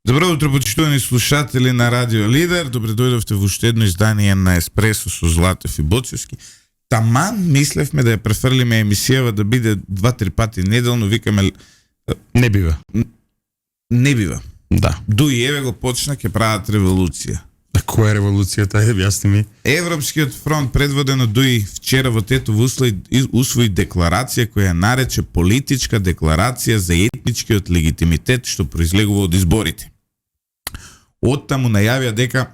Добро утро, почитувани слушатели на Радио Лидер. Добре дојдовте во уште едно издание на Еспресо со Златев и Боцевски. Таман мислевме да ја префрлиме емисијава да биде 2-3 пати неделно, викаме не бива. Не бива. Да. Дуи еве го почна, ќе прават револуција. А која е револуцијата? Јасни ми. Европскиот фронт предводен од Дуи вчера во Тетово усвои декларација која нарече политичка декларација за етничкиот легитимитет што произлегува од изборите. Оттаму најавија дека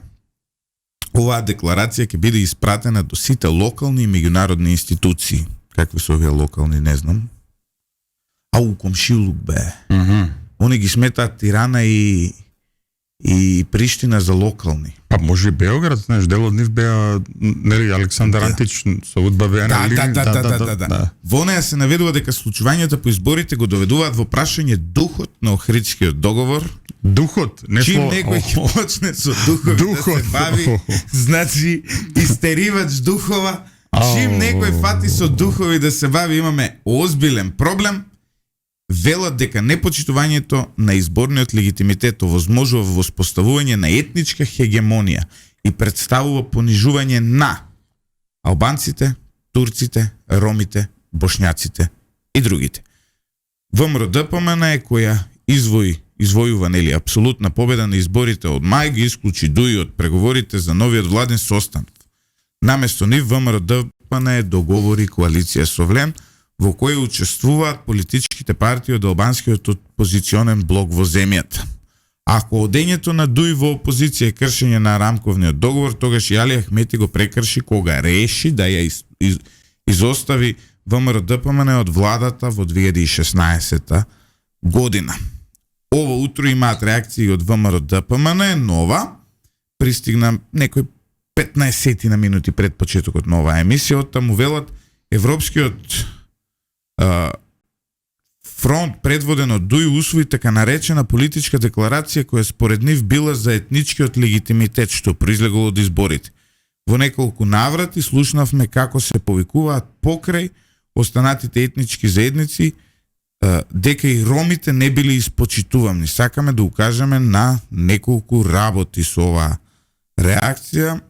оваа декларација ќе биде испратена до сите локални и меѓународни институции. Какви се овие локални, не знам. А у комшилук бе. Они ги сметаат Тирана и Приштина за локални. Па може и Белград, знаеш, дел од нив беа, нели, Александар Антич со удба беа на Ливин. Да. Во неја се наведува дека случувањата по изборите го доведуваат во прашање духот на Охридскиот договор. Духот, не чим некој ќе почне со духови да се бави, значи истеривач духова. Чим некој фати со духови да се бави, имаме озбилен проблем. Велат дека непочитувањето на изборниот легитимитет овозможува воспоставување на етничка хегемонија и представува понижување на албанците, турците, ромите, бошњаците и другите. ВМРО-ДПМН е која извојува нели апсолутна победа на изборите од мај, ги исклучи Дуи од преговорите за новиот владен состав. Наместо нив ВМРО-ДПМН договори коалиција со Влем, во кој учествуваат политичките партии од албанскиот опозиционен блок во земјата. Ако одењето на Дуи во опозиција е кршење на рамковниот договор, тогаш и Али Ахмети го прекрши кога реши да ја изостави ВМРО-ДПМН од владата во 2016 година. Ово утро имаат реакции од ВМРО-ДПМН, нова, пристигна некој 15 на минути пред почетокот на оваа емисија, оттаму велат Европскиот фронт предводен од Дуи усвои така наречена политичка декларација која според нив била за етничкиот легитимитет што произлегло од изборите. Во неколку наврати слушнавме како се повикуваат покрај останатите етнички заедници дека и ромите не били испочитувани. Сакаме да укажеме на неколку работи со оваа реакција.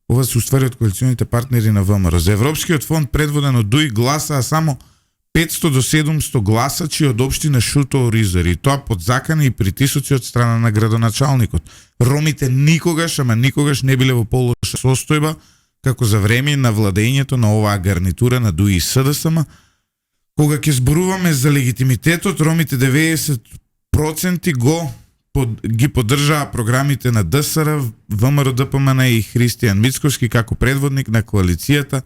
Ова се уствари од коалиционите партнери на ВМРО. За Европскиот фонд предводен од Дуи гласаа само 500 до 700 гласачи од општина Шуто Оризари, и тоа под закани и притисоци од страна на градоначалникот. Ромите никогаш не биле во полоша состојба како за време на владењето на оваа гарнитура на Дуи и СДСМ. Кога ќе зборуваме за легитимитетот, ромите 90% ги поддржаа програмите на ДСР, ВМРО-ДПМН и Христијан Мицковски како предводник на коалицијата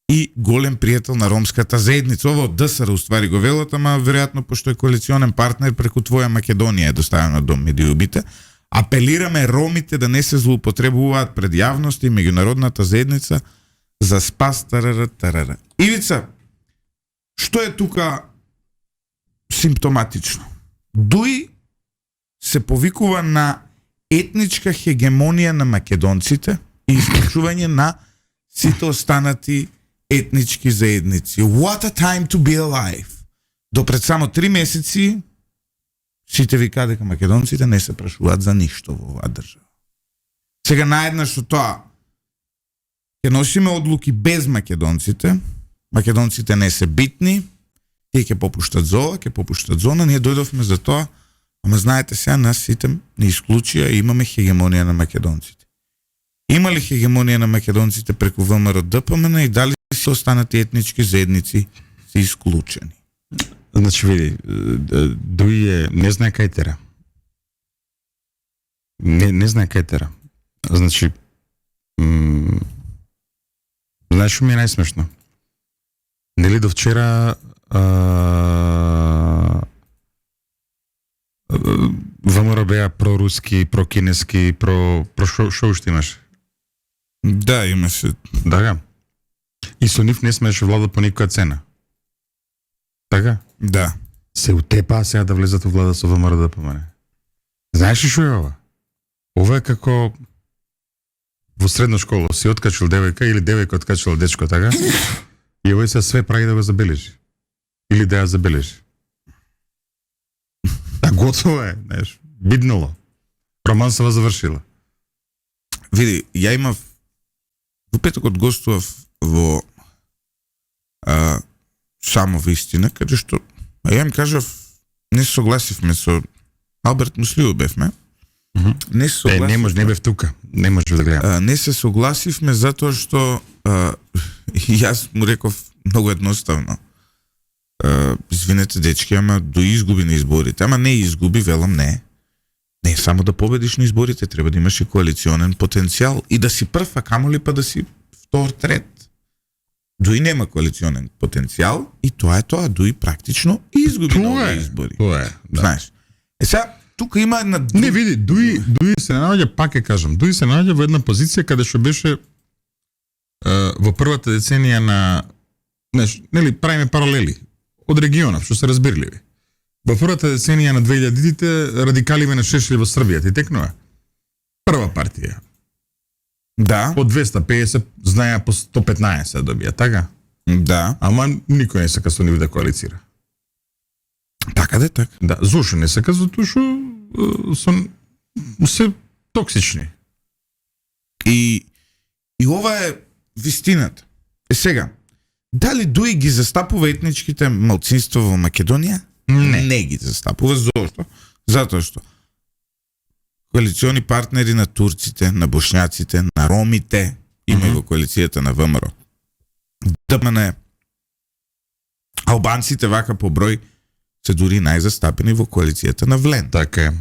и голем пријател на ромската заедница. Ово од ДСР уствари го велат, ама веројатно пошто е коалиционен партнер преку Твоја Македонија е доставено до медиумите. Апелираме ромите да не се злоупотребуваат пред јавност и меѓународната заедница за спас тарара. Ивица, што е тука симптоматично? Дуи се повикува на етничка хегемонија на македонците и исклучување на сите останати етнички заедници. What a time to be alive. До пред само 3 месеци сите вика дека македонците не се прашуваат за ништо во оваа држава. Сега наеднаш со тоа ќе носиме одлуки без македонците. Македонците не се битни. Тие ќе попуштат зова, ќе попуштат зона. Ние дојдовме за тоа, ама знаете сега нас сите не исклучија и имаме хегемонија на македонците. Има ли хегемонија на македонците преку ВМРО-ДПМН и дали се останати етнички заедници се исклучени? Значи, види, Дуи не знае кај тера. Не знае кај тера. Значи, знаеш што ми е најсмешно? Нели до вчера ВМРО беа проруски, прокинески, шо уште имаш? Да, имаше. Да. И со нив не смееше влада по никоја цена. Така? Да. Се утепаа сега да влезат во влада со ВМРО-ДПМН. Знаеш ли што е ова? Ова е како во средна школа си откачил девојка или девојка откачила дечко, така? И овој се све прави да го забележи. Или да ја забележи. Готово е, знаеш. Биднало. Романсава завршила. Види, ја имав во петокот гостував во само вистина, каде што ја им кажав, не согласивме со Алберт Муслио бевме. Не се согласивме. Не бев тука. Не може да гледам. Не се согласивме затоа што јас му реков многу едноставно. Извинете дечки, ама до изгуби на изборите. Ама не изгуби, велам не. Не само да победиш на изборите, треба да имаш и коалиционен потенцијал и да си прв, а камоли па да си втор, трет. Дуи нема коалиционен потенцијал и тоа е тоа. Дуи практично изгуби на овие избори. Тоа е. Да. Знаеш. Сега, тука има една... Не, види, Дуи се наоѓа, пак ќе кажам, Дуи се наоѓа во една позиција каде што беше во првата деценија на... Нели, правиме паралели од регионов, што се разбирливи. Во првата деценија на 2000-тите радикаливе на Шешели во Србија, ти текнува? Прва партија. Да. Од 250 знаја по 115 да добија, така? Да. Ама никој не сака со нив да коалицира. Така да е така. Да, зошто не сака? Затоа што се токсични. И ова е вистината. Сега, дали Дуи ги застапува етничките малцинства во Македонија? Не ги застапува. Зошто? Затоа што коалициони партнери на турците, на бошњаците, на ромите има во коалицијата на ВМРО. ДМН, албанците вака по број се дури најзастапени во коалицијата на Влен. Така е.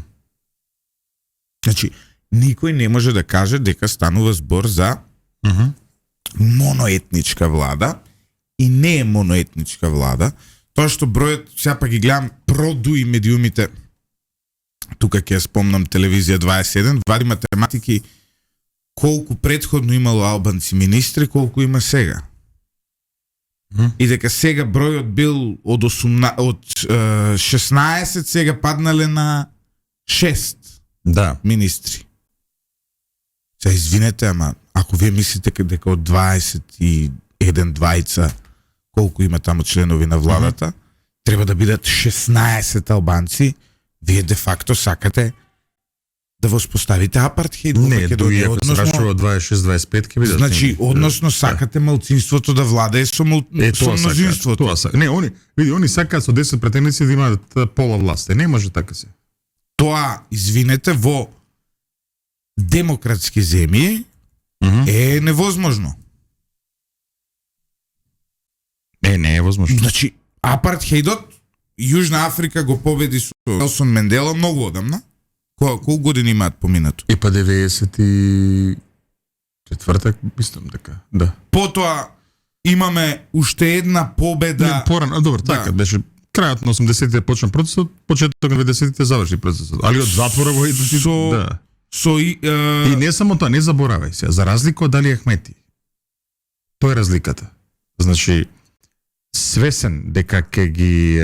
Значи, никој не може да каже дека станува збор за моноетничка влада и не е моноетничка влада. Тоа што бројот, сега па ги гледам продуи медиумите, тука ќе спомнам телевизија 21, вади математики колку предходно имало албанци министри, колку има сега. И дека сега бројот бил од 16, сега паднале на 6 министри. Сега извинете, ама ако вие мислите дека од 21 двајца колку има таму членови на владата, треба да бидат 16 албанци, вие де факто сакате да воспоставите апартхейд во Македонија. Не, се рашува 26-25 ќе бидат. Значи, односно сакате малцинството да владее со мнозинството. Тоа сака. Не, они сакаат со 10 претендици да имаат пола власт. Не може така се. Тоа, извинете, во демократски земји е невозможно. Не е возможно. Значи, апартхейдот Јужна Африка го победи со Нелсон Мендела многу одамна. Колку години имаат поминато? И па 94-так, мислам дека, да. Потоа имаме уште една победа. Не, порано, добро, така, беше крајот на 80-тите почна процесот, почетокот на 90-тите заврши процесот. Али од затвора во и не само тоа, не заборавај се, за разлика од Али Ахмети. Тоа е разликата. Значи, свесен дека ќе ги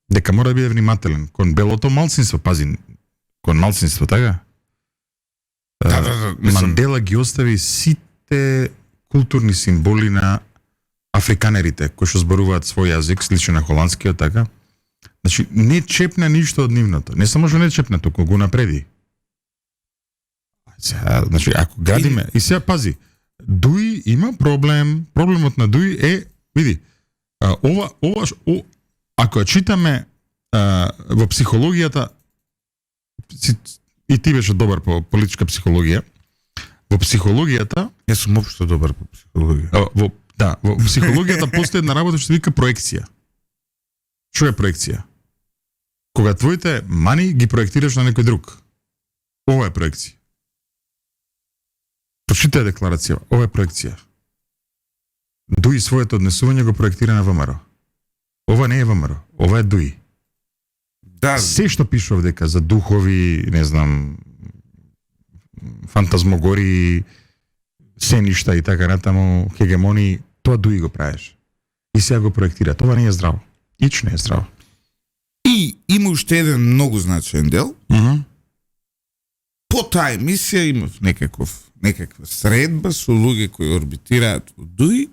дека мора да биде внимателен кон белото малцинство, пази, кон малцинство, така? Мандела ги остави сите културни символи на африканерите кои што зборуваат свој јазик, сличен на холандскиот, така? Значи, не чепна ништо од нивното. Не само што не чепна, туку го напреди. Значи, ако градиме... И сега, пази, Дуи има проблем. Проблемот на Дуи е, види, ако ја читаме во психологијата, и ти беше добар по политичка психологија, во психологијата... Јас сум општо добар по психологија. Во психологијата постои една работа што се вика проекција. Што е проекција? Кога твоите мани ги проектираш на некој друг. Ова е проекција. Прочитај декларација, ова е проекција. Дуи своето однесување го проектира на ВМРО. Ова не е ВМРО, ова е Дуи. Да. Се што пишува дека за духови, не знам, фантазмогори, сеништа и така натаму, хегемони, тоа Дуи го правиш. И сега го проектира. Тоа не е здраво. Ич не е здраво. И има уште еден многу значаен дел. По таа емисија имав некаква средба со луѓе кои орбитираат во Дуи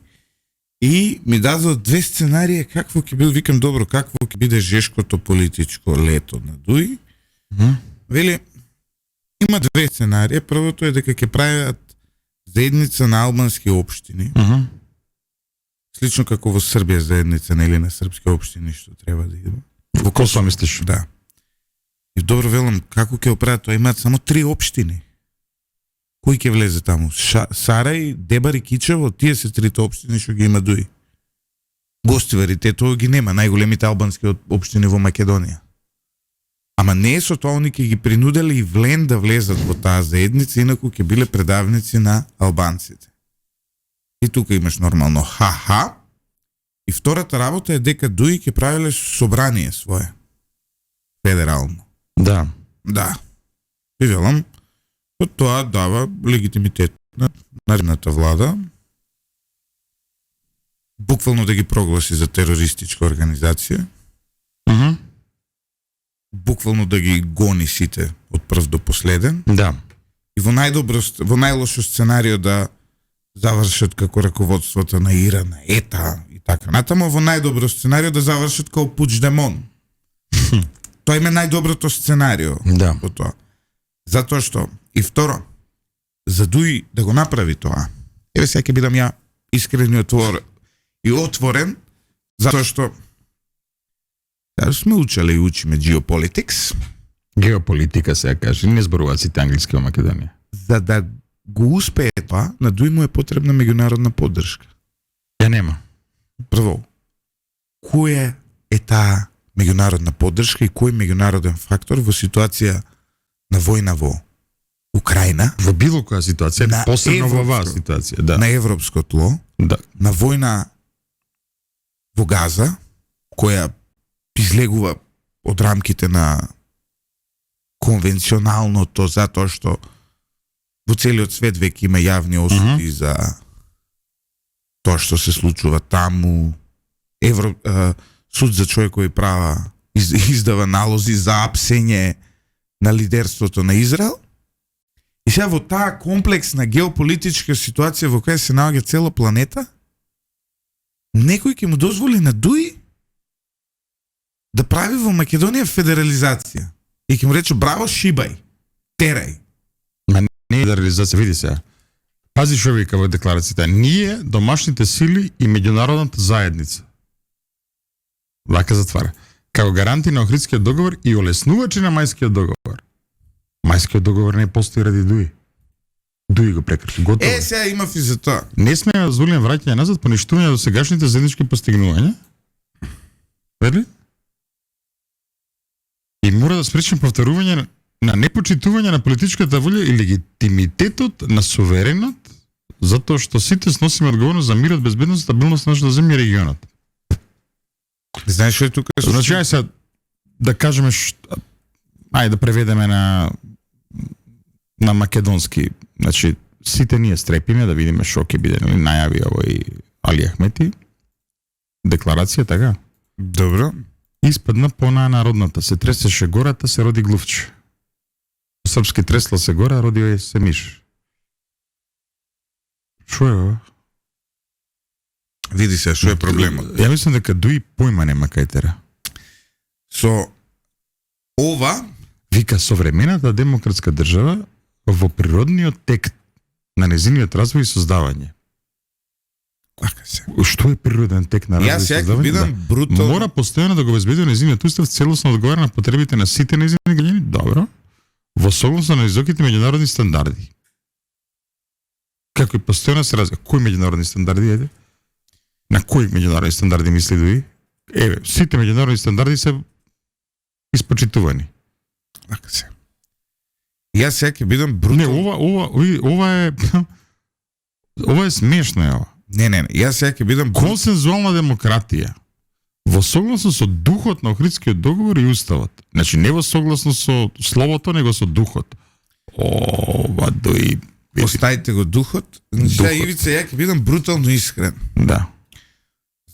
и ми дадоа две сценарија какво ќе биде, викам добро, какво ќе биде жешкото политичко лето на Дуи Вели, има две сценарија. Првото е дека ќе прават заедница на албански општини. Слично како во Србија заедница, нели, на српски општини што треба да има. Во Косово мислиш? Да. И добро велам, како ќе оправат тоа? Имаат само 3 општини. Кој ќе влезе таму? Сарај, Дебар и Кичево, тие се 3 општини што ги има Дуи. Гостивари, тоа ги нема, најголемите албански општини во Македонија. Ама не со тоа они ќе ги принудели и Влен да влезат во таа заедница, инаку ќе биле предавници на албанците. И тука имаш нормално ха-ха. И втората работа е дека Дуи ќе правиле собрание свое. Федерално. Да. Да. И велам, тоа дава легитимитет на наредната влада, буквално да ги прогласи за терористичка организација, буквално да ги гони сите од прв до последен. Да. И во најлошо сценарио да завршат како раководството на Иран, на ЕТА и така натаму, во најдобро сценарио да завршат како Пучдемон. Тоа има најдоброто сценарио. Да. По тоа. Затоа што, и второ, за Дуи да го направи тоа, еве сега ќе бидам ја искрен и отворен, затоа што сме учеле и учиме geopolitics. Геополитика се каже, не зборуваат сите англиски во Македонија. За да го успее тоа, на Дуи му е потребна меѓународна поддршка. Ја нема. Прво, која е таа меѓународна поддршка и кој меѓународен фактор во ситуација на војна во Украина, Во било која ситуација, На посебно во оваа европско. ситуација, да. на европско тло, Да. на војна во Газа, која излегува од рамките на конвенционалното, затоа што во целиот свет веќе има јавни осуди за тоа што се случува таму. Суд за човекови права издава налози за апсење на лидерството на Израел. И сега во таа комплексна геополитичка ситуација во која се наоѓа цела планета, некој ќе му дозволи на Дуи да прави во Македонија федерализација. И ќе му рече, браво, шибај, терај. Не е да реализација, види се. Пази што вика во декларацијата. Ние, домашните сили и меѓународната заедница. Вака затвара. Како гаранти на Охридскиот договор и олеснувачи на Мајскиот договор. Мајскиот договор не постои ради Дуи. Дуи го прекрши. Готово. Сега имав и за тоа. Не сме да дозволиме враќање назад, поништување до сегашните заеднички постигнувања. Верли? И мора да спречим повторување на непочитување на политичката волја и легитимитетот на суверенот, затоа што сите сносиме одговорност за мирот, безбедност и стабилност на нашата земја и регионот. Знаеш што е тука? Значи, ај сега да кажеме ај да преведеме на македонски. Значи, сите ние стрепиме да видиме што ќе биде, нели, најави овој Али Ахмети. Декларација, така? Добро. Испадна по народната. Се тресеше гората, се роди глувче. По српски тресла се гора, роди се миш. Шо е ова? Види се, што е проблемот. Ја мислам дека Дуи појма нема кај тера. Со ова, Вика, современата демократска држава во природниот тек на незиниот развој и создавање. така се. Што е природен тек на развој Јас и сега создавање? бидам брутал. Мора постојано да го обезбедува незиниот устав целосно одговара на потребите на сите незини граѓани. Добро. Во согласно на високите меѓународни стандарди. Како и постојано се разгледа. Кои меѓународни стандарди еде? На кои меѓународни стандарди мисли Дуи? Еве, сите меѓународни стандарди се испочитувани. Така се. Јас сега ќе бидам брутал. Не, ова е смешно е ова. Не, јас сега ќе бидам брутал. Консензуална демократија. Во согласно со духот на Охридскиот договор и уставот. Значи не во согласно со словото, него со духот. Ова Дуи. Оставите го духот. Значи, сега, Духот. Ивица, ја ќе бидам брутално искрен. Да.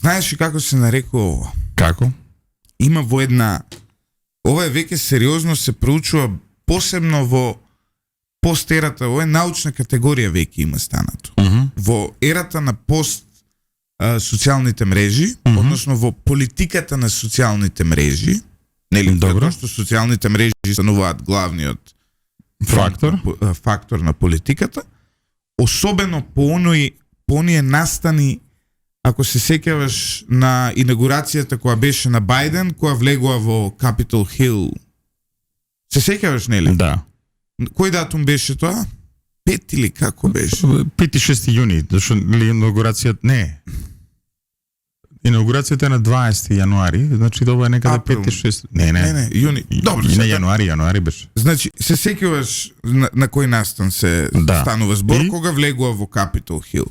Знаеш ли како се нарекува ова? Како? Има во една... Ова е веќе сериозно се проучува посебно во постерата, ова е научна категорија веќе има станато. Во ерата на пост социјалните мрежи, односно во политиката на социјалните мрежи, Нели, Добро. затоа што социјалните мрежи стануваат главниот фактор на политиката, особено по оние настани, ако се сеќаваш на инаугурацијата која беше на Бајден, која влегува во Capitol Hill. Се сеќаваш, нели? Да. Кој датум беше тоа? 5 или како беше? 5 и 6 јуни, зашто инаугурацијата не. Инаугурацијата е на 20 јануари, значи тоа е некаде Април. 5 и 6. Не, јуни. Добро, не сега. јануари беше. Значи, се сеќаваш на кој настан се станува збор, кога влегува во Capitol Hill.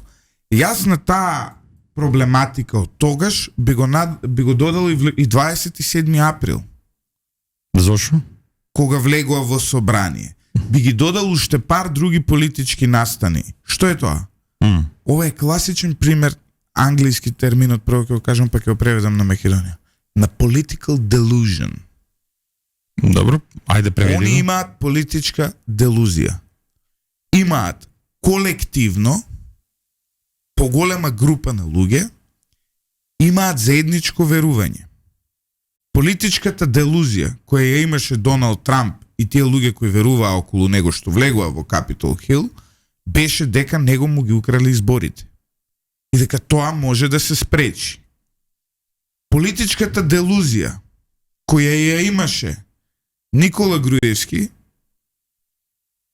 Јас на таа проблематика од тогаш би го додал и 27 април, Зошо? кога влегува во собрание. Би ги додал уште пар други политички настани. Што е тоа? Ова е класичен пример, англиски терминот, прво ќе го кажам, па ќе го преведам на Македонија. На political delusion. Добро, ајде преведи. Они имаат политичка делузија. Имаат колективно поголема група на луѓе, имаат заедничко верување. Политичката делузија која ја имаше Доналд Трамп и тие луѓе кои веруваа околу него што влегува во Capitol Hill, беше дека него му ги украли изборите. И дека тоа може да се спречи. Политичката делузија која ја имаше Никола Груевски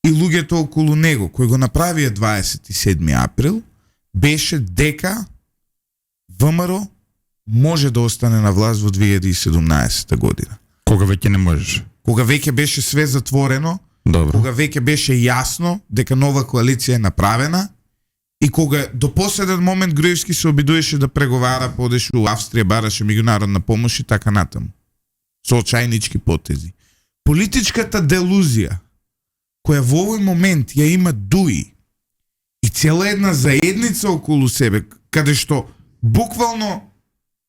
и луѓето околу него, кои го направија 27 април, беше дека ВМРО може да остане на власт во 2017 година. Кога веќе не можеш. Кога веќе беше све затворено, Добро. кога веќе беше јасно дека нова коалиција е направена и кога до последен момент Груевски се обидуваше да преговара, подеше у Австрија, бараше меѓународна помош и така натаму. Со очајнички потези. Политичката делузија која во овој момент ја има Дуи и цела една заедница околу себе, каде што буквално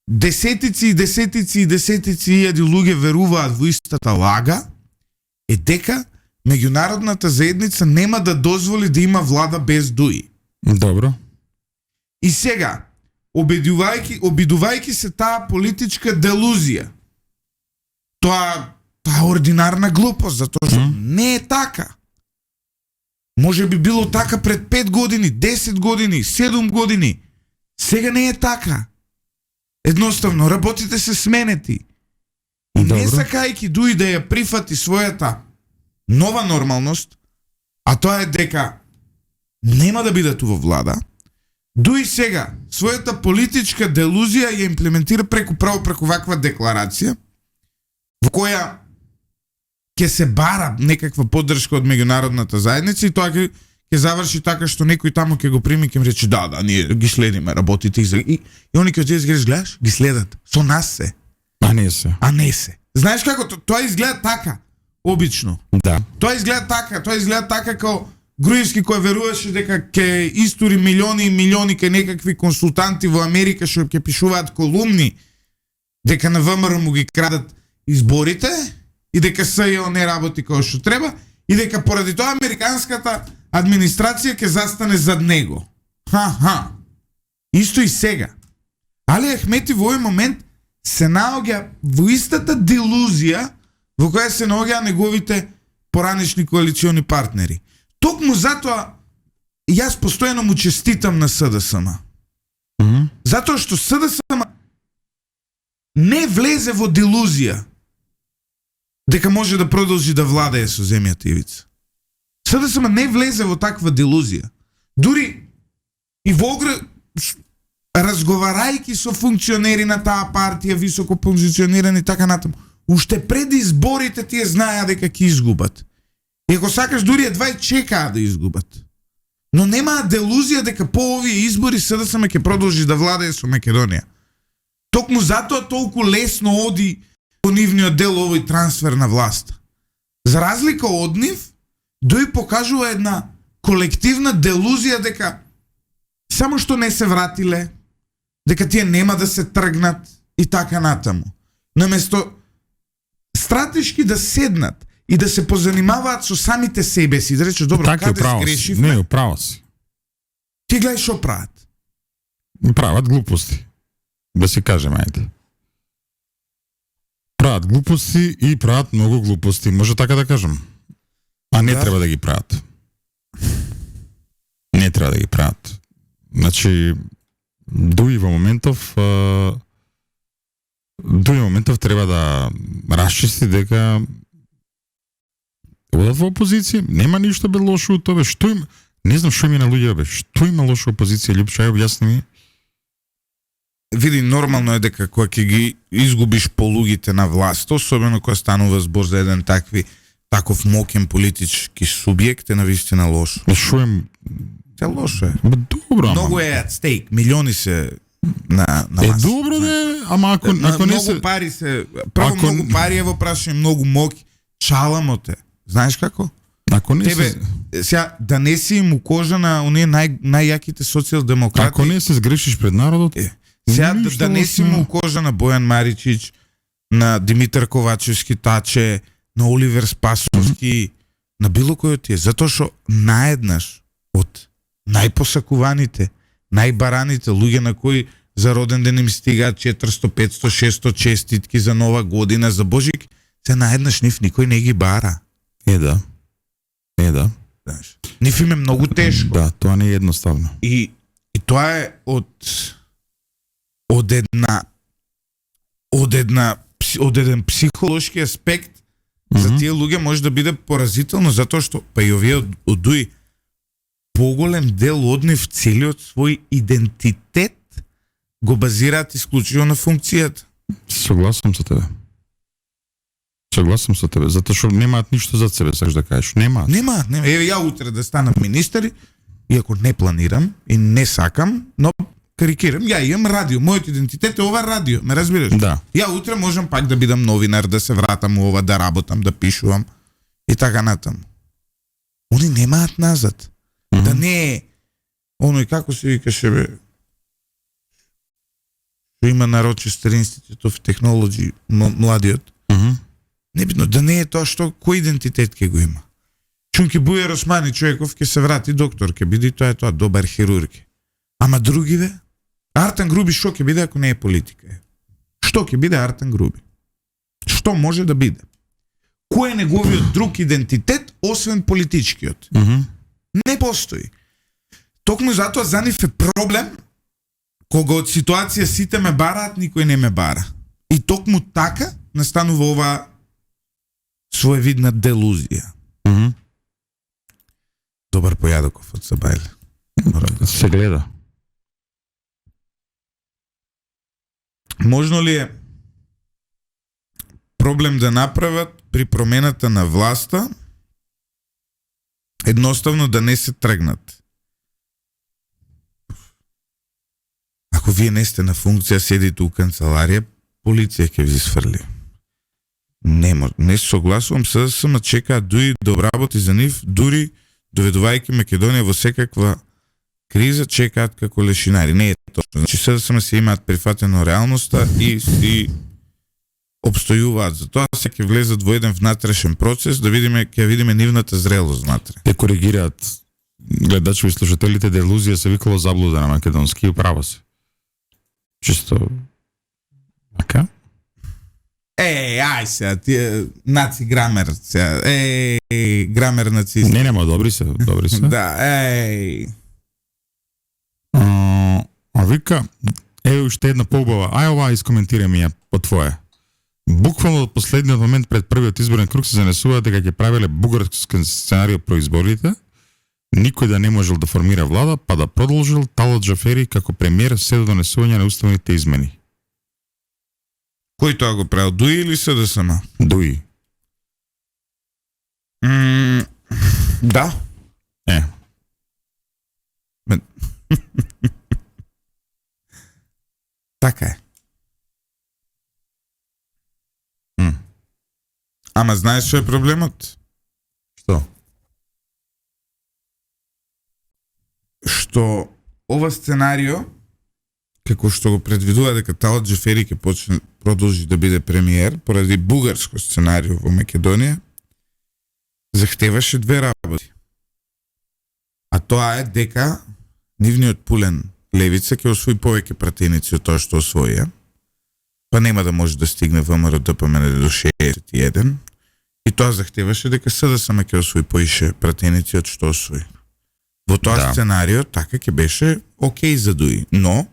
десетици и десетици и десетици илјади луѓе веруваат во истата лага, е дека меѓународната заедница нема да дозволи да има влада без Дуи. Добро. И сега, обидувајќи се таа политичка делузија, тоа е ординарна глупост, затоа што не е така. Може би било така пред 5 години, 10 години, 7 години. Сега не е така. Едноставно, работите се сменети. И не сакајќи Дуи да ја прифати својата нова нормалност, а тоа е дека нема да бидат во влада, Дуи сега својата политичка делузија ја имплементира преку ваква декларација, во која ќе се бара некаква поддршка од меѓународната заедница и тоа ќе заврши така што некој таму ќе го прими и ќе рече да, ние ги следиме, работите и они ќе одиде гледаш, ги следат, со нас се. А не се. Знаеш како тоа изгледа така обично. Да. Тоа изгледа така како Груевски кој веруваше дека ќе истури милиони и милиони кај некакви консултанти во Америка што ќе пишуваат колумни дека на ВМРО му ги крадат изборите и дека СЈО не работи како што треба и дека поради тоа американската администрација ќе застане зад него. Исто и сега. Али Ахмети во овој момент се наоѓа во истата делузија во која се наоѓа неговите поранешни коалициони партнери. Токму затоа јас постојано му честитам на СДСМ. Затоа што СДСМ не влезе во делузија дека може да продолжи да владее со земјата ивица. СДСМ не влезе во таква делузија. Дури и во разговарајќи со функционери на таа партија, високо позиционирани така натаму, уште пред изборите тие знаеа дека ќе изгубат. И ако сакаш, дури едва и чекаа да изгубат. Но немаа делузија дека по овие избори СДСМ ќе продолжи да владее со Македонија. Токму затоа толку лесно оди по нивниот дел овој трансфер на власта. За разлика од нив, Дуи покажува една колективна делузија дека само што не се вратиле, дека тие нема да се тргнат и така натаму. Наместо стратешки да седнат и да се позанимаваат со самите себе си, да рече, добро, така, каде сгрешивме? Не, управо си. Ти гледај шо прават. Прават глупости. Да си кажем, ајде. прават глупости и прават многу глупости, може така да кажем. А не треба да ги прават. Не треба да ги прават. Значи, дуи во моментов треба да расчисти дека одат во опозиција, нема ништо бе лошо од тоа. Што им, не знам што им е на луѓе, бе. Што има лошо опозиција, Лјупчај, објасни ми. Види, нормално е дека кога ќе ги изгубиш полугите на власт, особено кога станува збор за еден таков мокен политички субјект, е навистина лошо. Што им... Те лошо е. Добро, Многу е at stake, милиони се на маса. добро не, ама ако не многу се... пари се, прво многу пари е во прашање, многу моки. Шаламо те. Знаеш како? Ако не Тебе, се... сега, да не си им у кожа на оние најјаките социјалдемократи. Ако не се сгрешиш пред народот... Сега ништо да не си лошо. му у кожа на Бојан Маричич, на Димитар Ковачевски Таче, на Оливер Спасовски, на било кој од тие. Затоа што наеднаш од најпосакуваните, најбараните луѓе на кои за роден ден им стигаат 400, 500, 600 честитки за нова година, за Божик, се наеднаш нив никој не ги бара. Да. Да. Знаеш. Нив им е многу тешко. Да, тоа не е едноставно. И тоа е од еден психолошки аспект за тие луѓе може да биде поразително, затоа што па и овие од ДУИ поголем дел од нив целиот свој идентитет го базираат исклучиво на функцијата. Согласам со тебе. Затоа што немаат ништо за себе, сакаш да кажеш. Немаат. Еве ја утре да станам министер, иако не планирам и не сакам, но карикирам, ја имам радио, мојот идентитет е ова радио, ме разбираш? Да. Ја утре можам пак да бидам новинар, да се вратам у ова, да работам, да пишувам и така натаму. Они немаат назад. Да не е оној како се викаше бе, што има на Рочестер Institute of Technology, младиот. Небитно, да не е тоа што кој идентитет ќе го има. Чунки Бујар Османи човеков ќе се врати доктор, ќе биде тоа е тоа добар хирург. Ама други бе? Артан Груби што ќе биде ако не е политика? Што ќе биде Артан Груби? Што може да биде? Кој е неговиот друг идентитет освен политичкиот? Не постои. Токму затоа за нив е проблем кога од ситуација сите ме бараат, никој не ме бара. И токму така настанува ова своевидна делузија. Добар појадоков од Сабајле. Се гледа. Можно ли е проблем да направат при промената на власта едноставно да не се тргнат? Ако вие не сте на функција, седите у канцеларија, полиција ќе ви сврли. Не согласувам се, сама чекаат дуи да обработи за нив, дури доведувајќи Македонија во секаква криза, чекаат како лешинари. Не е точно. Значи сега сама се имаат прифатено реалноста и обстојуваат. Затоа се ќе влезат во еден внатрешен процес да видиме, ќе видиме нивната зрелост внатре. Те коригираат гледачи и слушателите, делузија се викало заблуда на македонски и управо се. Чисто така? Ај сега, тие наци грамер сега. Грамер нацист. Не, нема, добри се. Да, А вика, уште една поубава. Ај ова искоментира ми ја по твое. Буквално од последниот момент пред првиот изборен круг се занесува дека ќе правеле бугарски сценарио про изборите, никој да не можел да формира влада, па да продолжил Талат Джафери како премиер се до донесување на уставните измени. Кој тоа го правил? Дуи или СДСМ? Дуи. Да. Така е. Ама знаеш што е проблемот? Што? Што ова сценарио, како што го предвидува дека Талат Джафери ќе продолжи да биде премиер поради бугарско сценарио во Македонија, захтеваше две работи. А тоа е дека нивниот пулен Левица ќе освои повеќе пратеници од тоа што освоија. па нема да може да стигне ВМРО ДПМН до 61, и тоа захтеваше дека СДСМ ќе освои поише пратеници од што освои. Во тоа сценарио така ќе беше окей за Дуи, но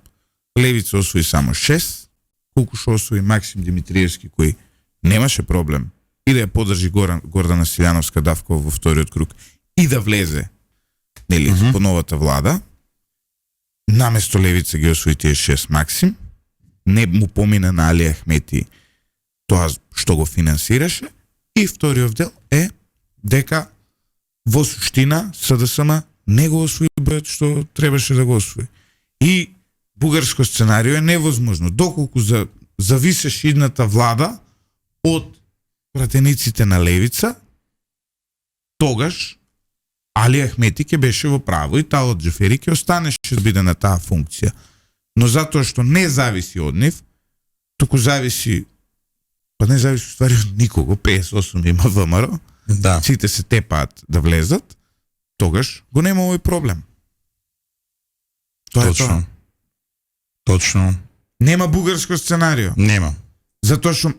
Левица освои само 6, колку што освои Максим Димитриевски, кој немаше проблем и да ја подржи Гордана Силјановска Давкова во вториот круг и да влезе по новата влада. Наместо Левица ги освои тие 6 Максим, не му помина на Али Ахмети тоа што го финансираше, и вториот дел е дека во суштина СДСМ не го освои бројот што требаше да го освои. И бугарско сценарио е невозможно. Доколку зависеше идната влада од пратениците на Левица, тогаш Али Ахмети ќе беше во право и Талат Джафери ќе останеше да биде на таа функција. Но затоа што не зависи од нив, туку зависи, па не зависи ствари од никого, 58 има ВМРО, Да. сите се тепаат да влезат, тогаш го нема овој проблем. Тоа е тоа. Точно. Нема бугарско сценарио. Нема. Затоа што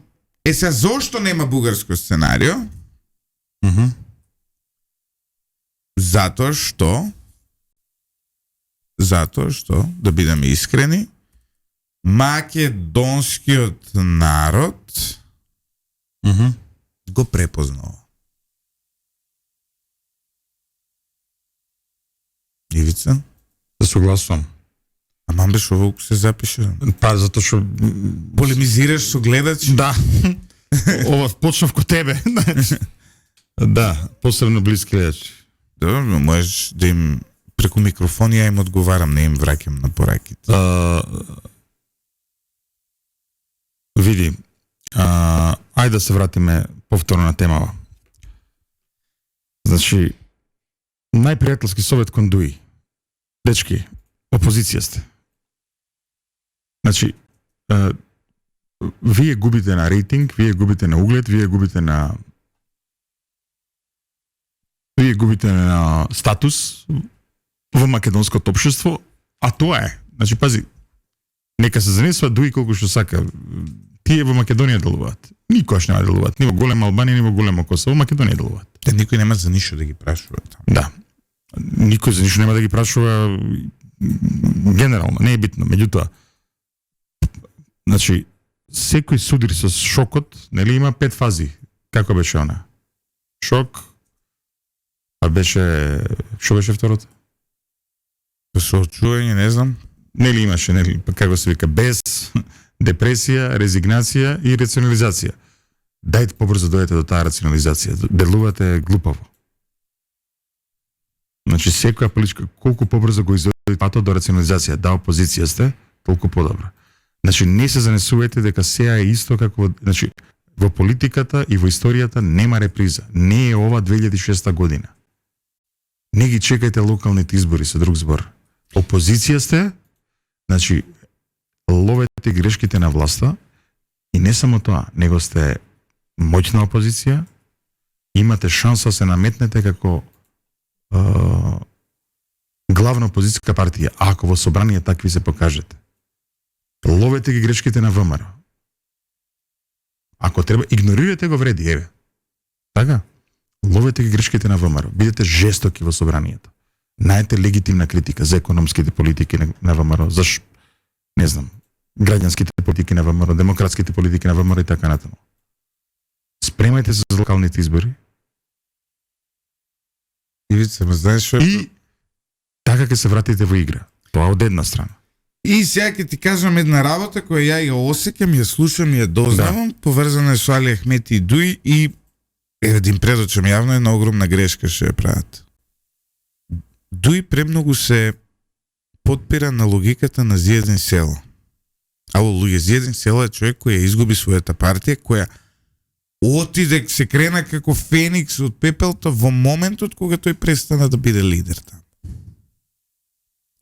сега зошто нема бугарско сценарио? Затоа што да бидеме искрени, македонскиот народ го препознава. Ивица? Да согласувам. Ама беше оволку се запише. Па затоа што Полемизираш со гледачи? да. Ова почнав ко тебе. Да, посебно блиски гледачи. Добро, можеш да им преку микрофон ја им одговарам, не им враќам на пораките. Види, ајде да се вратиме повторно на темава. Значи, најпријателски совет кон Дуи. Дечки, опозиција сте. Значи, вие губите на рейтинг, вие губите на углед, вие губите на статус во македонското општество, а тоа е. Значи, пази, нека се занесува Дуи колку што сака. Тие во Македонија делуваат. Никош нема делуваат. Ни во голема Албанија, ни во голема Косово, во Македонија делуваат. Те никој нема за ништо да ги прашува таму. Да. Никој за ништо нема да ги прашува генерално, не е битно. Меѓутоа, значи, секој суди со шокот, нели има 5 фази. Како беше она? Шок, а беше, што беше второто? Соочување, не знам. Нели имаше, нели, како се вика, без, депресија, резигнација и рационализација. Дајте побрзо дојдете до таа рационализација. Делувате глупаво. Значи, секоја политичка, колку побрзо го изоди патот до рационализација, да опозиција сте, толку подобро. Значи, не се занесувате дека сеја е исто како, значи, во политиката и во историјата нема реприза. Не е ова 2006 година. Не ги чекајте локалните избори, со друг збор. Опозиција сте, значи, ловете грешките на власта и не само тоа, него сте моќна опозиција, имате шанса се наметнете како главна опозицијска партија, ако во собрание такви се покажете. Ловете ги грешките на ВМРО. Ако треба, игнорирате го вреди, еве. Така? Ловете ги грешките на ВМРО. Бидете жестоки во собранието. Најте легитимна критика за економските политики на ВМРО, за не знам, граѓанските политики на ВМРО, демократските политики на ВМРО и така натаму. Спремајте се за локалните избори. Ивица, ме знаеш што? И така ќе се вратите во игра. Тоа од една страна. И сега ќе ти кажам една работа која ја осеќам, ја слушам и ја дознавам, поврзана е со Али Ахмети и Дуи, и един предочам јавно една огромна грешка што ја прават. Дуи премногу се подпира на логиката на Зиедин Село. Ало, луѓе, Зиедин Село е човек кој ја изгуби својата партија, која отиде, се крена како феникс од пепелта во моментот кога тој престана да биде лидер таму.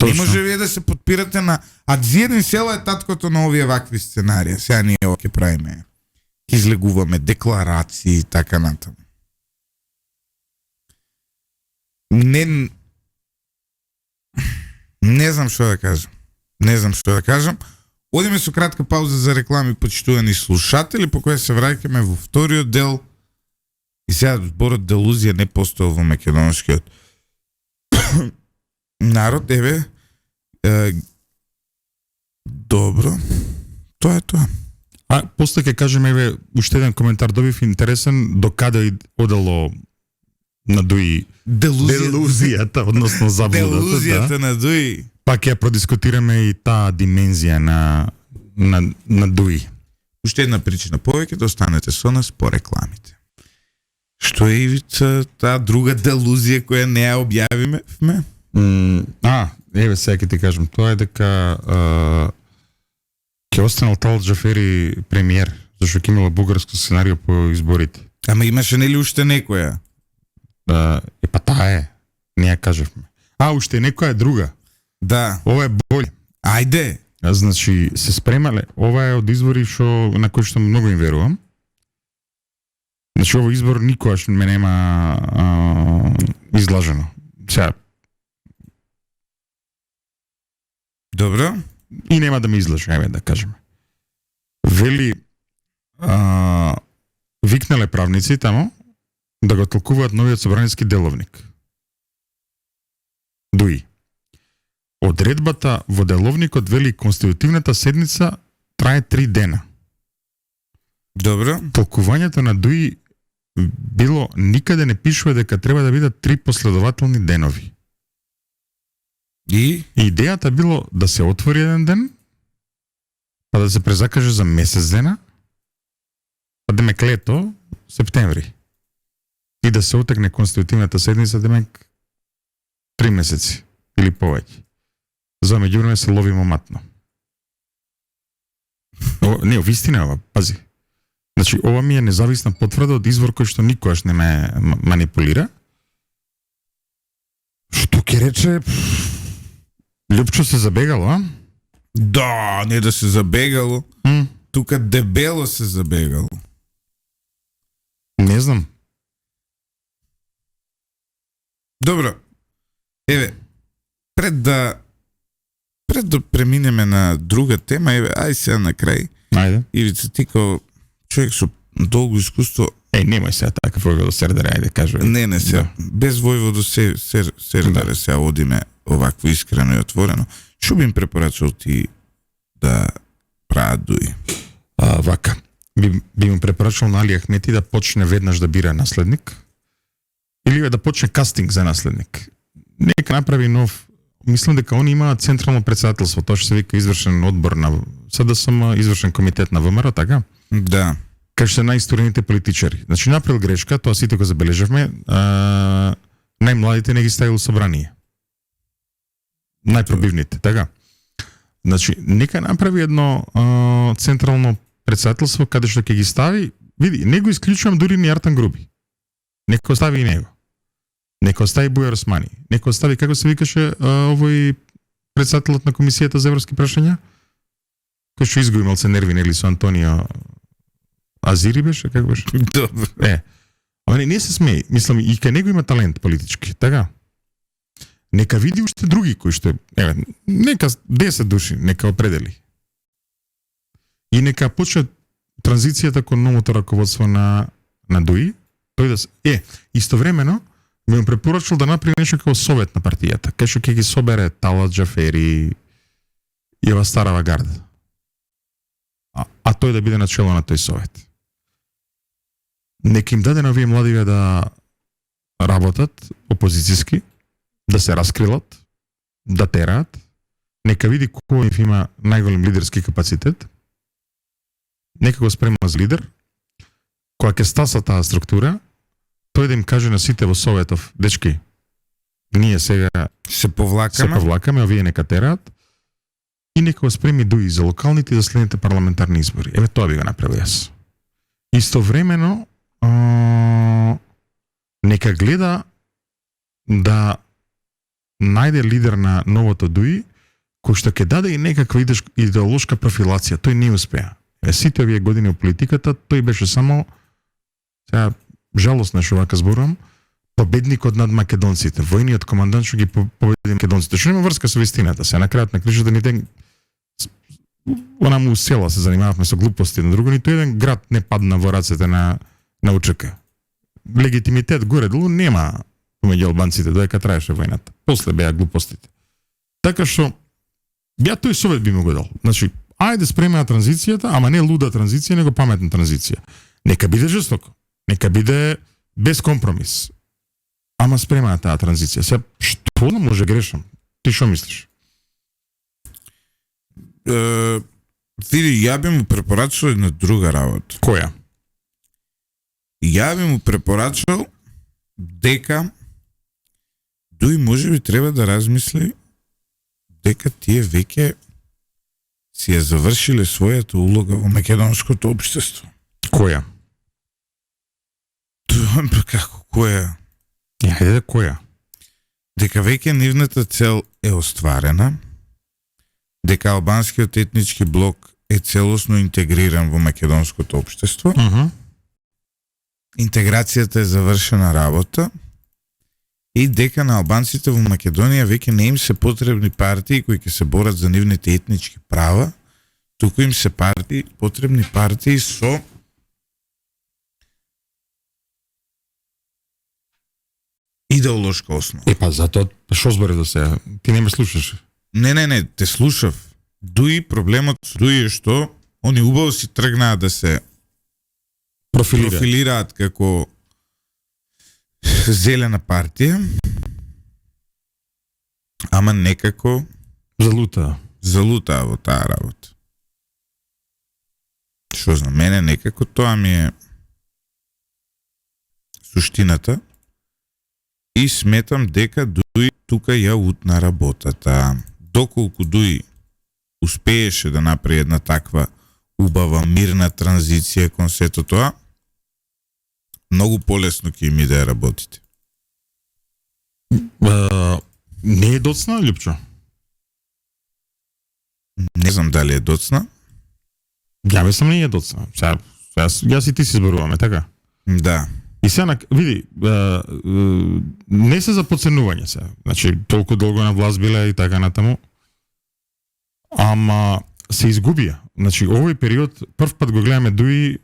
Не може вие да се подпирате на... А Зиедин Село е таткото на овие вакви сценарија. Сега ние ова ќе правиме. Излегуваме декларации и така натаму. Не знам што да кажам. Одиме со кратка пауза за реклами, почитувани слушатели, по која се враќаме во вториот дел. И сега зборот делузија не постоел во македонскиот народ. Еве, добро, тоа е тоа. А после ќе кажеме, еве, уште еден коментар добив интересен, до каде одело на Дуи делузијата, односно заблудата. Делузијата на Дуи. Пак ќе продискутираме и таа димензија на Дуи. Уште една причина повеќе да останете со нас по рекламите. Што е, Ивица, таа друга делузија која не ја објавиме? Еве сега ќе ти кажам, тоа е дека ќе останал Талат Джафери премиер, зашто ќе имало бугарско сценарио по изборите. Ама имаше нели уште некоја? Па таа е, не ја кажевме. Уште некоја друга. Да. Ова е боле. Ајде. Значи, се спремале. Ова е од избори на кои што многу им верувам. Значи, овој избор никогаш ме нема излажено. Сега. Добро. И нема да ме излаже, ајде да кажеме. Вели, викнале правници тамо да го толкуваат новиот собраниски деловник. Дуи. Одредбата во деловникот вели конститутивната седница трае 3 дена. Добро. Толкувањето на Дуи било никаде не пишува дека треба да бидат 3 последователни денови. И идејата било да се отвори еден ден, па да се презакаже за месец дена, па демек лето, септември. И да се отегне конститутивната седница демек 3 месеци или повеќе. За меѓувреме се лови моматно. Не, вистина ова, пази. Значи, ова ми е независна потврда од извор кој што никогаш не ме манипулира. Што ќе рече, Лјупчо се забегало, а? Да, не да се забегало. Тука дебело се забегало. Не знам. Добро. Еве, пред да преминеме на друга тема, еве, ај сега на крај. Ајде. Ивица, ти као човек со долго искуство. Немај сега такав Војводо Сердаре, ајде кажи. Не сега. Да. Без Војводо Сердаре да. Сега одиме овакво искрено и отворено. Што би им препорачал ти да прават Дуи? Вака. Би им препорачал на Али Ахмети да почне веднаш да бира наследник. Или да почне кастинг за наследник. Нека направи нов. Мислам дека они имаат централно председателство, тоа што се вика извршен одбор на СДСМ, извршен комитет на ВМРО, така? Да. Кај што се најисторените политичари. Значи направил грешка, тоа сите го забележавме, најмладите не ги ставил собрание. Најпробивните, така? Значи, нека направи едно централно председателство каде што ќе ги стави, види, не го исклучувам дури ни Артан Груби. Нека остави и него. Нека остави Бујар Османи. Нека остави, како се викаше овој председателот на Комисијата за европски прашања, кој што изгуби малце нерви, нели, со Антонио Азири беше, како беше? Добро. Ама не се смеи, мислам, и кај него има талент политички, така? Нека види уште други кои што, нека 10 души, нека определи. И нека почне транзицијата кон новото раководство на Дуи, тој да се... истовремено, ми препорачал да направи нешто како совет на партијата, кај што ќе ги собере Талат Джафери и ова старава гарда. А тој да биде начело на тој совет. Нека им даде на овие младиве да работат опозицијски, да се раскрилат, да тераат, нека види кој има најголем лидерски капацитет, нека го спрема за лидер, кога ќе стаса таа структура, тој да им каже на сите во советов, дечки, ние сега се повлакаме, овие нека тераат, и нека го спреми Дуи за локалните и за следните парламентарни избори. Еве тоа би го направил јас. Истовремено, нека гледа да најде лидер на новото Дуи, кој што ќе даде и некаква идеолошка профилација. Тој не успеа. Сите овие години во политиката, тој беше само, сега жалосно што вака зборувам, победникот над македонците, војниот командант што ги победи македонците, што нема врска со вистината. Се на крајот на кришата она му села се занимававме со глупости на друго, ниту еден град не падна во рацете на УЧК. Легитимитет горе-долу нема помеѓу албанците додека траеше војната. После беа глупостите. Така што ја тој совет би му го дал. Значи, ајде спремена транзицијата, ама не луда транзиција, него паметна транзиција. Нека биде жестоко, нека биде без компромис. Ама спремена таа транзиција. Сега, што да може грешам? Ти што мислиш? Види, ја би му препорачал една друга работа. Која? Ја би му препорачал дека дуи може би треба да размисли дека тие веќе си ја завршиле својата улога во македонското општество. Која? Како која? Ајде, која? Дека веќе нивната цел е остварена, дека албанскиот етнички блок е целосно интегриран во македонското општество, интеграцијата е завршена работа и дека на албанците во Македонија веќе не им се потребни партии кои ќе се борат за нивните етнички права, туку им се потребни партии со идеолошка основа. Па затоа што збори до сега? Ти не ме слушаш. Не, те слушав. Дуи проблемот со Дуи е што они убаво си тргнаа да се профилираат како зелена партија, ама некако залутаа во таа работа. Што знам, мене некако тоа ми е суштината и сметам дека Дуи тука ја утна работата. Доколку Дуи успееше да направи една таква убава, мирна транзиција кон сето тоа, многу полесно ќе им иде работите. Не е доцна, Лјупчо? Не знам дали е доцна. Ја мислам не е доцна. Јас и ти си зборуваме, така? Да. И сега, види, не се за подценување сега. Значи, толку долго на власт биле и така натаму. Ама се изгубија. Значи, овој период, прв пат го гледаме Дуи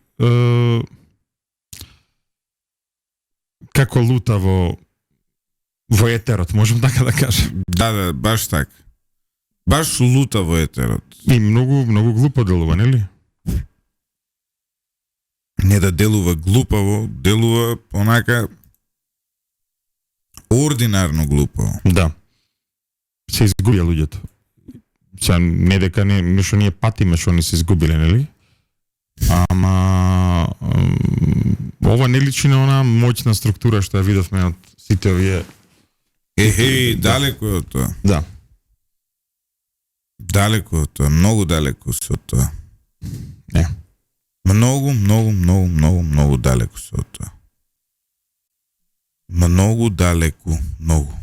како лута во етерот, можем така да кажем. Да, баш така. Баш лута во етерот. И многу глупо делува, нели? Не да делува глупаво, делува онака ординарно глупаво. Да. Се изгубија луѓето. Сега не дека нешто ние патиме што ни се изгубиле, нели? Ама ова не личи на она моќна структура што ја видовме од сите овие. Далеко е од тоа. Да. Далеко од тоа, многу далеко се од тоа. Не. Многу далеко се од тоа. Многу далеко, многу.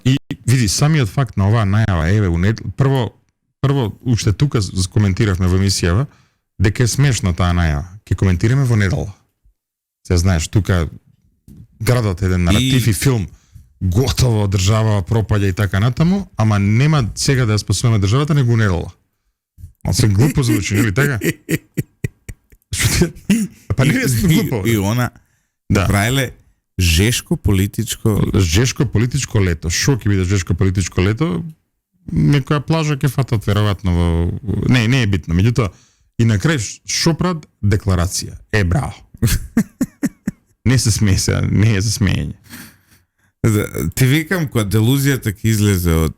И види, самиот факт на оваа најава, прво, уште тука коментиравме во емисијава, дека е смешно таа најава. Ке коментираме во недела. Се знаеш, тука градот еден наратив и филм готово држава пропаѓа и така натаму, ама нема сега да ја спасуваме државата, него недела. Се глупо звучи, нели така? Па не е глупо. И она правиле жешко политичко лето. Шо ќе биде жешко политичко лето? Некоја плажа ќе фатат веројатно во... Не е битно. Меѓутоа, и на крај шо прават? Декларација. Браво. Не се смее се, не е за смеење. Ти викам, кога делузијата ќе излезе од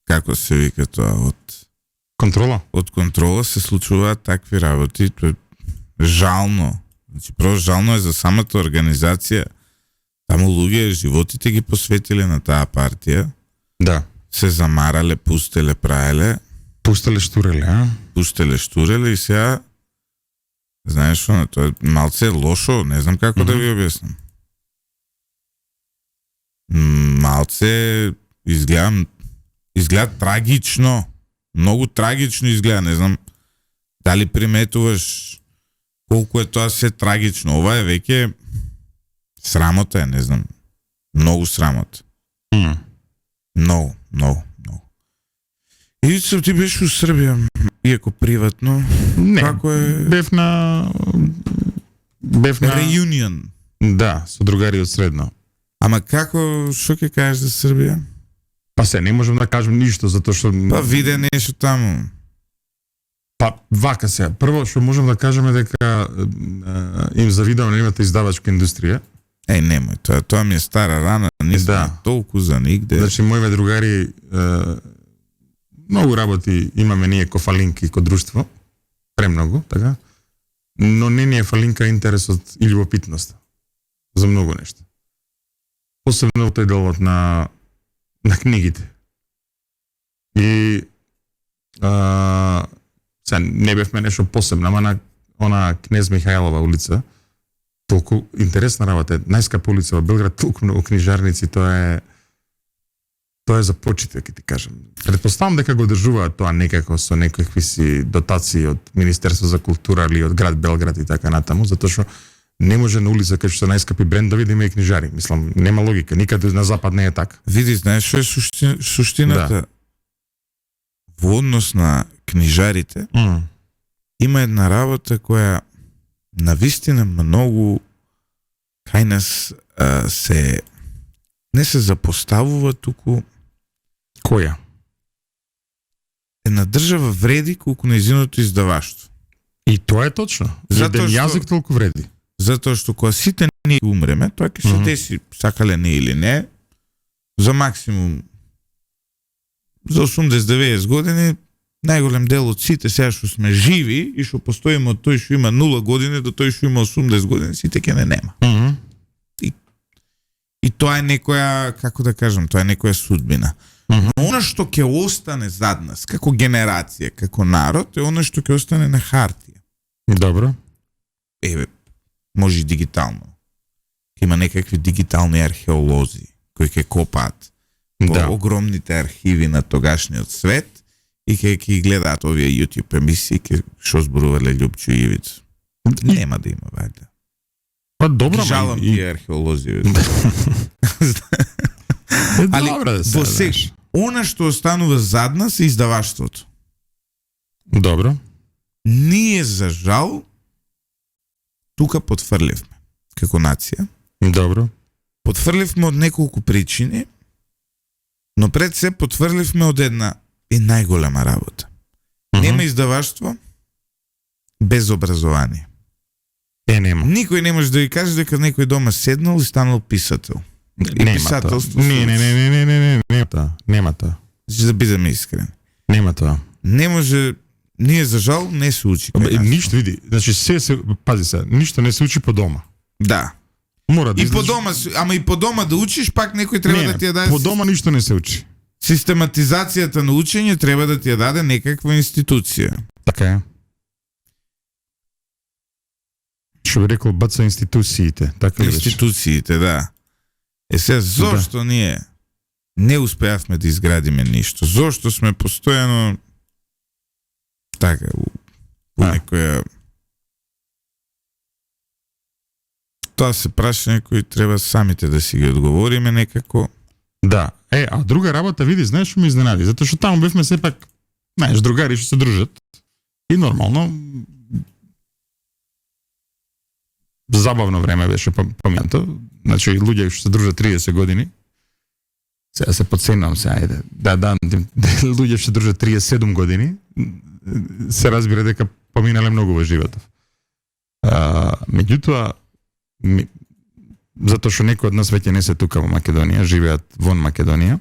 како се вика тоа, од контрола. Од контрола се случуваат такви работи. Жално. Значи, просто жално е за самата организација. Таму луѓе животите ги посветиле на таа партија. Да. Се замарале, пустеле, праеле. Пустеле, штуреле и сега знаеш што, тоа е малце лошо, не знам како да ви објаснам. Малце изгледа трагично. Многу трагично изгледа, не знам дали приметуваш колку е тоа се трагично. Ова е веќе срамота, не знам. Многу срамота. Многу. Ивица, ти беше у Србија, иако приватно. Не, Како е бев на реюнион? Да, со другари од средно. Ама како, што ќе кажеш за Србија? Па се, не можам да кажам ништо, затоа што... Па виде нешто таму. Па, вака се. Прво што можам да кажеме дека им завидувам на нивната издавачка индустрија. Немој, тоа ми е стара рана, не знам толку за нигде. Значи, моите другари многу работи имаме ние ко фалинки, ко друштво, премногу, така, но не ни е фалинка интересот и љубопитноста за многу нешта. Посебно тој делот на книгите. И сега не бевме нешто посебно, ама на она Кнез Михајлова улица, толку интересна работа. Најскапа улица во Белград, толку многу книжарници, тоа е за почит, ќе ти кажам. Предпоставам дека го одржуваат тоа некако со некакви си дотации од Министерство за култура или од град Белград и така натаму, затоа што не може на улица кај што се најскапи брендови да има и книжари. Мислам, нема логика, никаде на запад не е така. Види, знаеш што е суштината? Во однос на книжарите, има една работа која навистина многу кај нас не се запоставува, туку која? Една држава вреди колку нејзиното издаваштво. И тоа е точно. Еден јазик толку вреди. Затоа што кога сите ние умреме, тоа ќе се деси, сакале не или не, за максимум за 80-90 години, најголем дел од сите сега што сме живи и што постоиме од тој што има 0 години до тој што има 80 години, сите ќе не нема. И тоа е некоја, како да кажам, тоа е некоја судбина. Но она што ќе остане зад нас, како генерација, како народ, е она што ќе остане на хартија. Добро. Може и дигитално. Има некакви дигитални археолози кои ќе копаат во огромните архиви на тогашниот свет и ќе гледаат овие YouTube емисии што зборувале Љупчо и Ивица. Нема да има вајде. Па добро, жалам тие археолози. Али во сега, она што останува зад нас е издаваштвото. Добро. Ние за жал тука потфрливме како нација. Добро. Потфрливме од неколку причини, но пред се потфрливме од една најголема работа. Нема издаваштво без образование. Нема. Никој не може да ви каже дека некој дома седнал и станал писател. И писателство. Нема тоа. За да бидеме искрени. Нема тоа. Не може, ние за жал не се учи. Ништо, види, значи пази се, ништо не се учи по дома. Да. Мора да и по дома, ама и по дома да учиш, пак некој треба да ти ја даде. По дома ништо не се учи. Систематизацијата на учење треба да ти ја даде некаква институција. Така е. Што би рекол, баца институциите, така ли? Институциите, да. Сега, зошто ние не успеавме да изградиме ништо? Зошто сме постојано така, у некоја... Тоа се прашање кои треба самите да си ги одговориме некако. Да. А друга работа, види, знаеш што ме изненади? Затоа што таму бевме сепак, знаеш, другари што се дружат. И нормално забавно време беше паметно. Значи, луѓе што се дружат 30 години. Сега се подценувам се, ајде. Луѓе што се дружат 37 години, се разбира дека поминале многу во животот. Меѓутоа, затоа што некои од нас веќе не се тука во Македонија, живеат вон Македонија.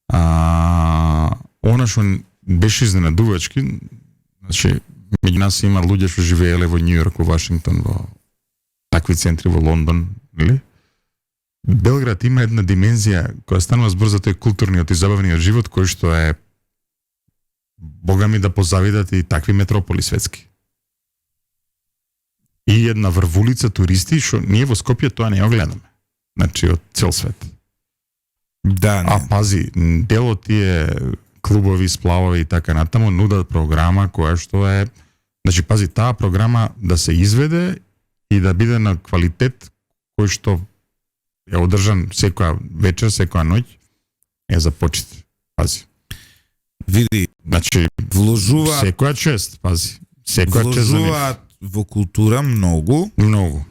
Она што беше изненадувачки, значи, меѓу нас има луѓе што живееле во Њу Јорк, во Вашингтон, во такви центри, во Лондон, или? Белград има една димензија која станува збор за тој културниот и забавниот живот, кој што е богами да позавидат и такви метрополи светски. И една врвулица туристи, што ние во Скопје тоа не ја гледаме. Значи, од цел свет. Да, не. Пази, дел од тие клубови, сплавови и така натаму нудат програма која што е... Значи, пази, таа програма да се изведе и да биде на квалитет кој што е одржан секоја вечер, секоја ноќ, е за почит. Пази. Види, Значи, вложуваат, секоја чест, пази. Секоја чест за нив. вложуваат во култура многу, Многу.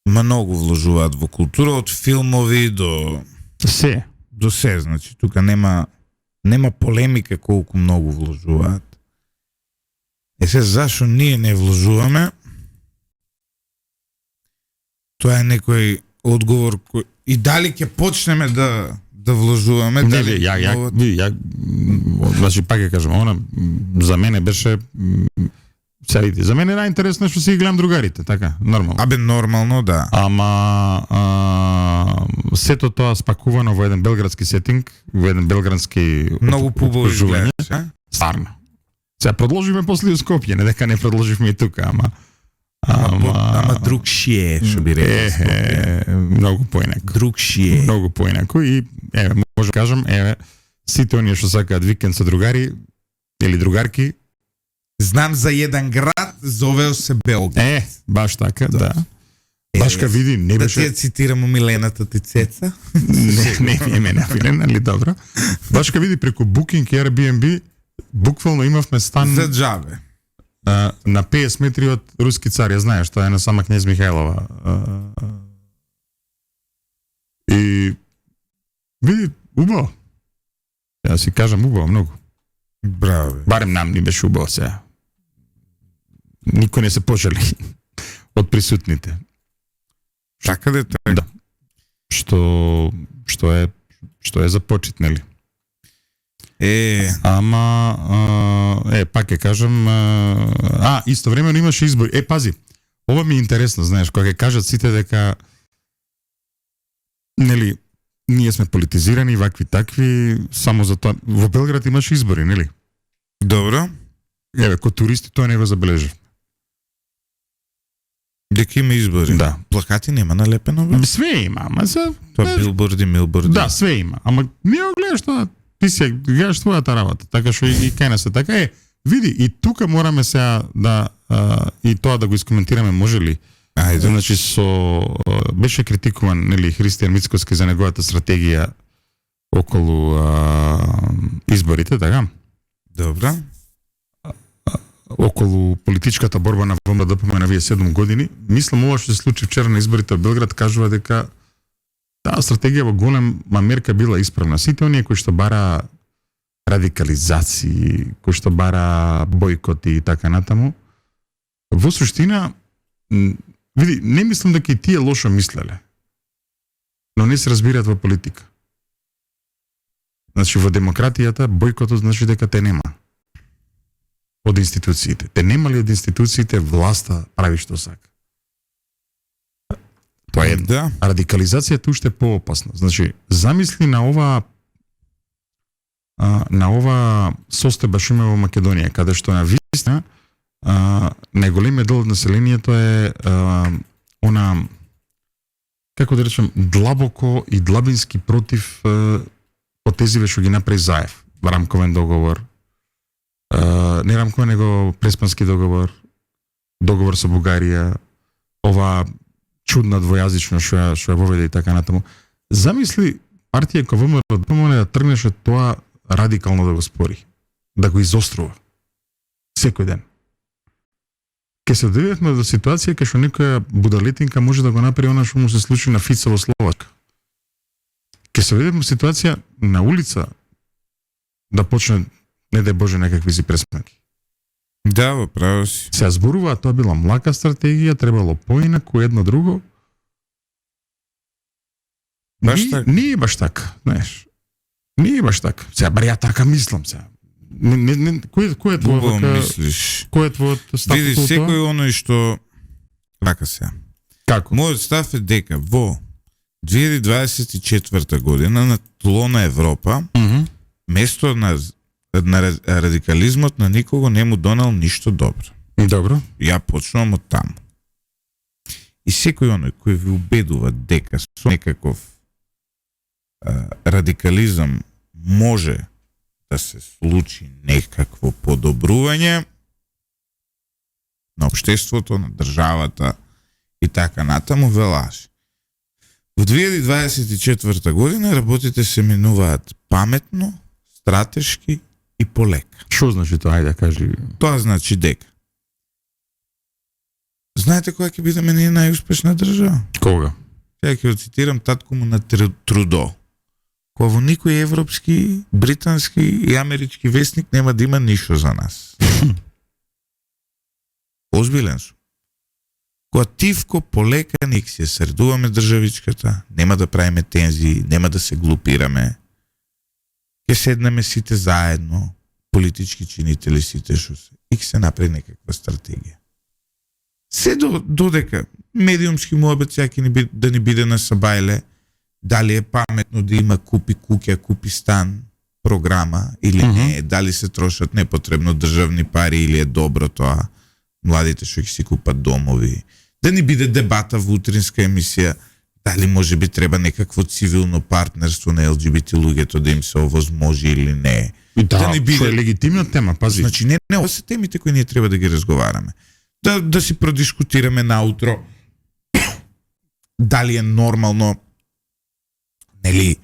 многу вложуваат во култура, од филмови до Се. се, значи тука нема полемика колку многу вложуваат. Се зашо ние не вложуваме? Тоа е некој одговор кој и дали ќе почнеме да вложуваме, Не, дали значи пак ќе кажам, она за мене беше сега види, за мене најинтересно е што си ги гледам другарите, така, нормално. Абе нормално, да. Ама сето тоа спакувано во еден белградски сетинг, во еден белградски Многу пубаво опкружување. изгледаш, а? Стварно. Сега продолжиме после у Скопје, не дека не продолживме и тука, Ама друг шие, што би рекол. Многу поинако. Друг шие. Многу поинако и еве може да кажам, еве сите оние што сакаат викенд со другари или другарки, Знам за еден град, зовео се Белград. баш така, да. Баш ка види, не Да беше ти ја цитирам умилената ти Цеца. не ми е мене филен, али добро. Баш ка види преку Booking и Airbnb, буквално имавме стан За џабе. на 50 метри од Руски цар, ја знаеш, тоа е на сама кнез Михајлова. И види, убаво. Ја си кажам убаво многу. Браво. бе. Барем нам ни беше убаво сега. Никој не се пожали од присутните. Така да така. Да. Што е за почит, нели? Ама пак ќе кажам, истовремено имаше избори. Пази, ова ми е интересно, знаеш, кога ќе кажат сите дека нели ние сме политизирани, вакви такви, само за тоа. Во Белград имаше избори, нели? Добро. Еве, ко туристи тоа не го забележав. Дека има избори. Да. Плакати нема налепено, бе? Све има, ама за Тоа билборди, милборди. да, све има. Ама не го гледаш тоа. Ти си гледаш твојата работа, така што и кај нас е така. Види, и тука мораме сега да и тоа да го искоментираме, може ли? Ајде. Значи беше критикуван, нели, Христијан Мицкоски за неговата стратегија околу изборите, така? Добро. Околу политичката борба на ВМРО-ДПМН на вие 7 години. Мислам ова што се случи вчера на изборите во Белград кажува дека таа стратегија во голема мерка била исправна. Сите оние кои што бара радикализации, кои што бара бойкоти и така натаму, во суштина, види, не мислам дека и тие лошо мислеле, но не се разбираат во политика. Значи, во демократијата, бойкотот значи дека те нема од институциите. Те немали од институциите, власта прави што сака. Тоа е Да. радикализацијата уште поопасна. Значи, замисли на ова состојба што има во Македонија, каде што на вистина најголемиот дел од населението е она, како да речем, длабоко и длабински против потезиве што ги направи Заев. Рамковен договор, не рамковен, него Преспански договор, договор со Бугарија, ова чудна двојазичност што ја воведе и така натаму. Замисли партија која ВМРО да тргнеше тоа радикално да го спори, да го изострува секој ден. Ке се доведевме до ситуација кај што некоја будалетинка може да го направи она што му се случи на Фица во Словачка. Ке се доведевме ситуација на улица да почне, не дај Боже, некакви си пресмеки. Да, во право си. Се зборува, тоа била млака стратегија, требало поинаку, едно друго. Баш така. Не е баш така, знаеш. Не е баш така. Сега, бар ја така мислам сега. Кој е Убаво твојот мислиш. кој е твојот став Види, околу тоа? секој оној што... Вака сега. Како? Мојот став е дека во 2024 година на тло на Европа, место на радикализмот на никого не му донел ништо добро. Добро. Ја почнувам од таму. И секој оној кој ви убедува дека со некаков радикализам може да се случи некакво подобрување на општеството, на државата и така натаму, ве лажи. Во 2024 година работите се минуваат паметно, стратешки и полека. Што значи тоа? Ајде, кажи. Тоа значи дека знаете која ќе бидеме ние најуспешна држава? Кога? Сега ќе го цитирам татко му на Трудо. Која во никој европски, британски и амерички вестник нема да има ништо за нас. Озбилен сум. Која тивко полека ник си ја средуваме државичката, нема да правиме тензии, нема да се глупираме. Ќе седнеме сите заедно, политички чинители сите што се, и ќе се направи некаква стратегија. Се додека медиумски муабет сега ќе да ни биде на сабајле, дали е паметно да има купи куќа, купи стан, програма или не, дали се трошат непотребно државни пари или е добро тоа, младите што ќе си купат домови, да ни биде дебата во утринска емисија, дали може би треба некакво цивилно партнерство на ЛГБТ луѓето да им се овозможи или не. Да ни биде... што е легитимна тема, пази. Значи не, ова се темите кои ние треба да ги разговараме. Да си продискутираме наутро дали е нормално нели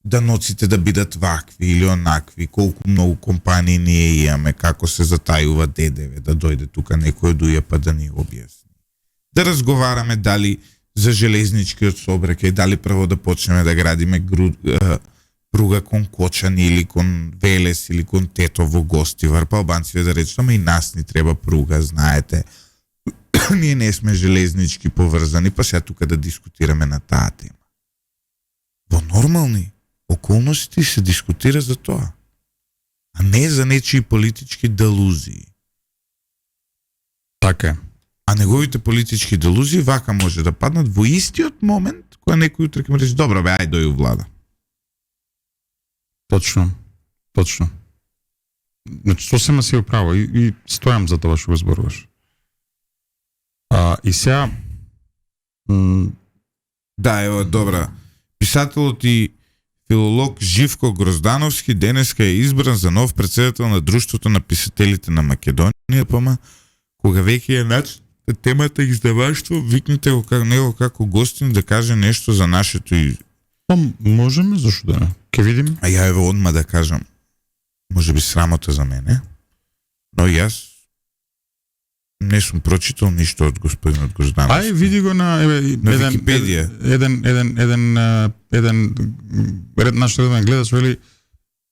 даноците да бидат вакви или онакви, колку многу компании ние имаме, како се затајува ДДВ, да дојде тука некој од УЈП да ни објасни. Да разговараме дали за железничкиот сообраќај, дали прво да почнеме да градиме пруга кон Кочани или кон Велес или кон Тетово Гостивар, па албанците да речат, ама и нас ни треба пруга, знаете. Ние не сме железнички поврзани, па сега тука да дискутираме на таа тема. Во нормални околности се дискутира за тоа, а не за нечии политички делузии. Така е. А неговите политички делузии вака може да паднат во истиот момент кога некој утре ќе му рече, добро бе, ај дој у влада. Точно. Значи, сосема си управо и стојам за тоа што го зборуваш. И сега... Да, ево, добра. Писателот и филолог Живко Гроздановски денеска е избран за нов председател на Друштвото на писателите на Македонија, пома кога веќе е начин темата издаваштво, викнете го него како гостин да каже нешто за нашето и... Па можеме, зашто да не? Ке видим. А ја ево одма да кажам, може би срамота за мене, но јас не сум прочитал ништо од господинот Гроздановски. Ај, види го на Википедија. Еден ред наш редовен гледач вели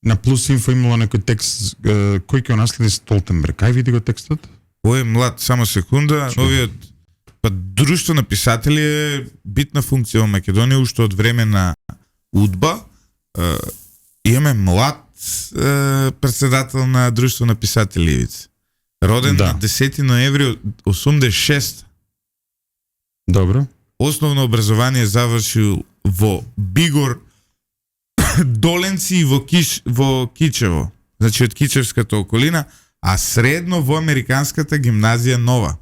на Плюс Инфо имало некој текст кој ќе наследи Столтенберг. Ај, види го текстот. Ој млад, само секунда, новиот Друштво на писатели е битна функција во Македонија, уште од време на УДБА. Имаме млад председател на Друштво на писатели Ивица. Роден на 10 ноември 86. Добро. Основно образование завршил во Бигор, Доленци и во Кичево. Значи од Кичевската околина, а средно во Американската гимназија Нова.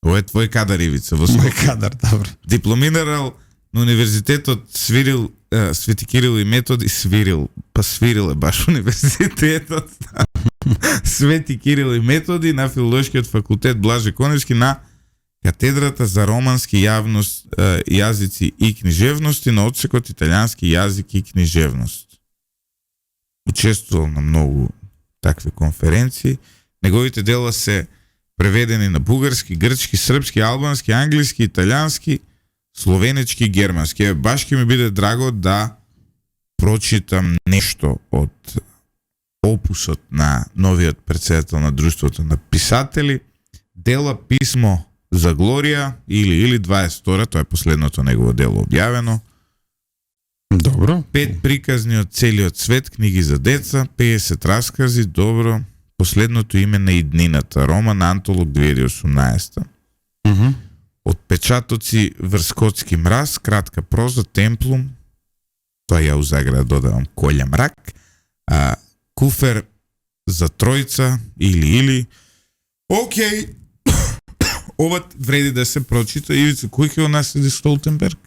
Ова е твој кадар, Ивица, во свој кадар, добро. Дипломирал на универзитетот Свети Кирил и Методи, свирил е баш универзитетот Свети Кирил и Методи на филолошкиот факултет Блаже Коневски на катедрата за романски јазици и книжевности на одсекот италијански јазик и книжевност. Учествувал на многу такви конференции. Неговите дела се преведени на бугарски, грчки, српски, албански, англиски, италијански, словенечки, германски. Баш ќе ми биде драго да прочитам нешто од опусот на новиот председател на Друштвото на писатели. Дела Писмо за Глорија или 22, тоа е последното негово дело објавено. Добро. 5 приказни од целиот свет, книги за деца, 50 раскази, добро. Последното име на иднината, роман антолог 2018. Отпечатоци Врскотски мраз, кратка проза, Темплум, тоа ја у заграда додавам Колја мрак, Куфер за тројца или окей. Ова вреди да се прочита. Ивица, кој ќе наследи Столтенберг?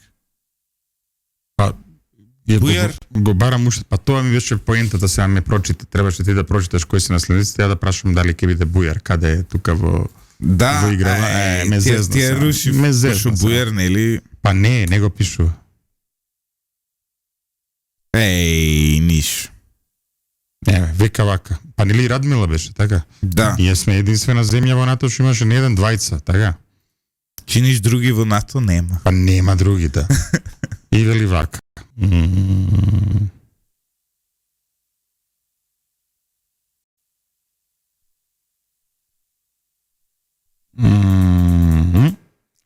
Бујар го барам уште, па тоа ми беше поентата, сега ме прочита, требаше ти да прочиташ кои се наследниците, ја да прашам дали ќе биде Бујар, каде е тука во играва. Ме зезна. Тие руши пишу Бујар, нели? Па не го пишува. Нишо. Века вака. Па нели Радмила беше, така? Да. Ние сме единствена земја во НАТО што имаше не еден двајца, така? Чиниш други во НАТО нема. Па нема други, да. И вели вака.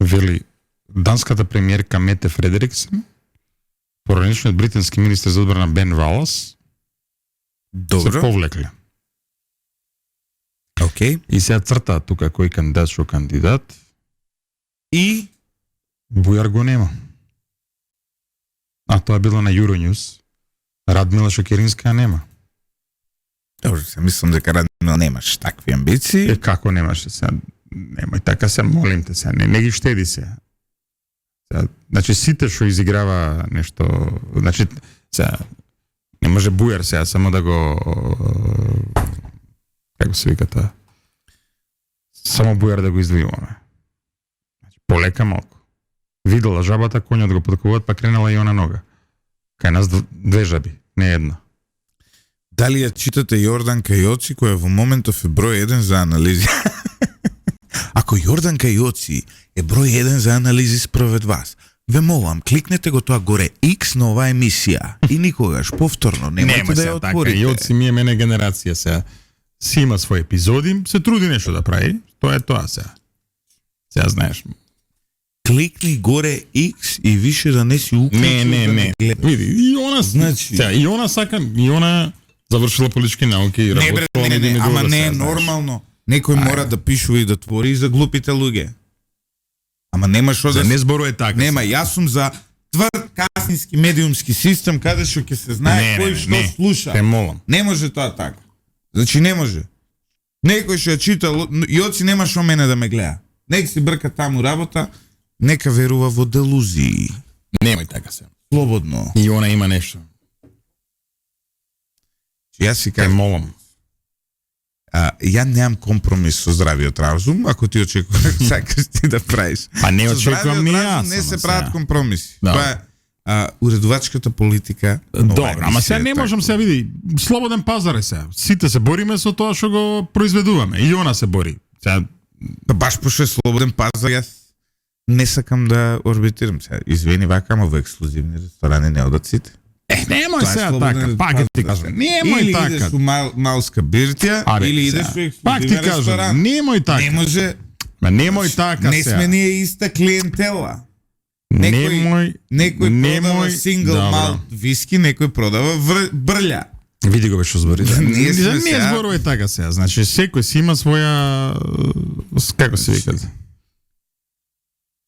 Вели данската премиерка Мете Фредериксен, поранешниот британски министер за одбрана Бен Валас се Добро. повлекле. Океј. И сега цртаат тука кој кандидат што кандидат. И Бујар го нема. А тоа е било на Euronews. Радмила Шакеринска нема. добро, се мислам дека Радмила немаш такви амбиции. Како немаше сега? Немај така се, молим те сега, не ги штеди се. Значи сите што изиграва нешто, значи сега не може Бујар сега само да го како се вика тоа? Само Бујар да го издвојуваме. Значи полека малку. Видела жабата, коњот го поткуват, па кренала и она нога. Кај нас две жаби, не една. Дали ја читате Јорданка Јоци, која во моментов е број 1 за анализи? Ако Јорданка Јоци е број 1 за анализи спровед вас, ве молам, кликнете го тоа горе X на оваа емисија и никогаш повторно немајте да ја отворите. Така, Јоци ми е мене генерација сега. Си има своји епизоди, се труди нешто да прави, тоа е тоа сега. Сега знаеш. Кликни горе X и више да не си уклучил. Не. Види, и она Значи- сега, и она сака, и она завршила политички науки и Не, работела. бре, не, ама не е сега, знаеш. нормално. Некој мора да пишува и да твори и за глупите луѓе. Ама нема што За да не зборува така. нема, јас сум за тврд каснински медиумски систем каде што ќе се знае кој што слуша. Те молам. Не може тоа така. Значи не може. Некој што ја чита, Јоци нема што мене да ме гледа. Нека си брка таму работа, нека верува во делузии. Немај така се. Слободно. И она има нешто. Јас си Те кажам, молам. ја немам компромис со здравиот разум, ако ти очекуваш сакаш ти да правиш. Па не Со очекувам ни здравиот јас. разум не се ама прават сега. компромиси. Да. Тоа е уредувачката политика. Добро, ама сега не можам сега види. Слободен пазар е сега. Сите се бориме со тоа што го произведуваме. И она се бори. Сега Баш пошто е слободен пазар, јас не сакам да орбитирам сега. Извини вака, ама во ексклузивни ресторани не одат сите. немој Тоа е сега слободен така. Пак ќе ти пазар. кажам. Немој Или така. идеш у малска биртија, Абе, или идеш сега, во пак ти ексклузивен кажам, ресторан. немој така. Не може. Ма немој така Не сега. сме ние иста клиентела. Некој продава сингл Добро. малт виски, некој продава брља. Види го беше збори. Да. Ние сме Не сега- зборувај така сега. Значи секој си има своја како се вика?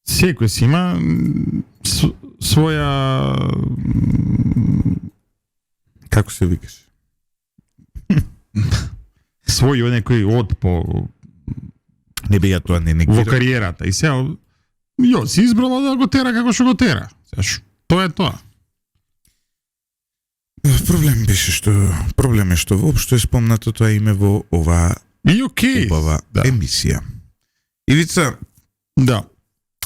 Секој си има своја Како се викаш? свој некој од по Не би ја тоа не во негирам. кариерата. И сега си избрала да го тера како што го тера. Сега тоа е тоа. Проблем е што воопшто е спомнато тоа име во оваа И окей. убава Да. емисија. Ивица, Да.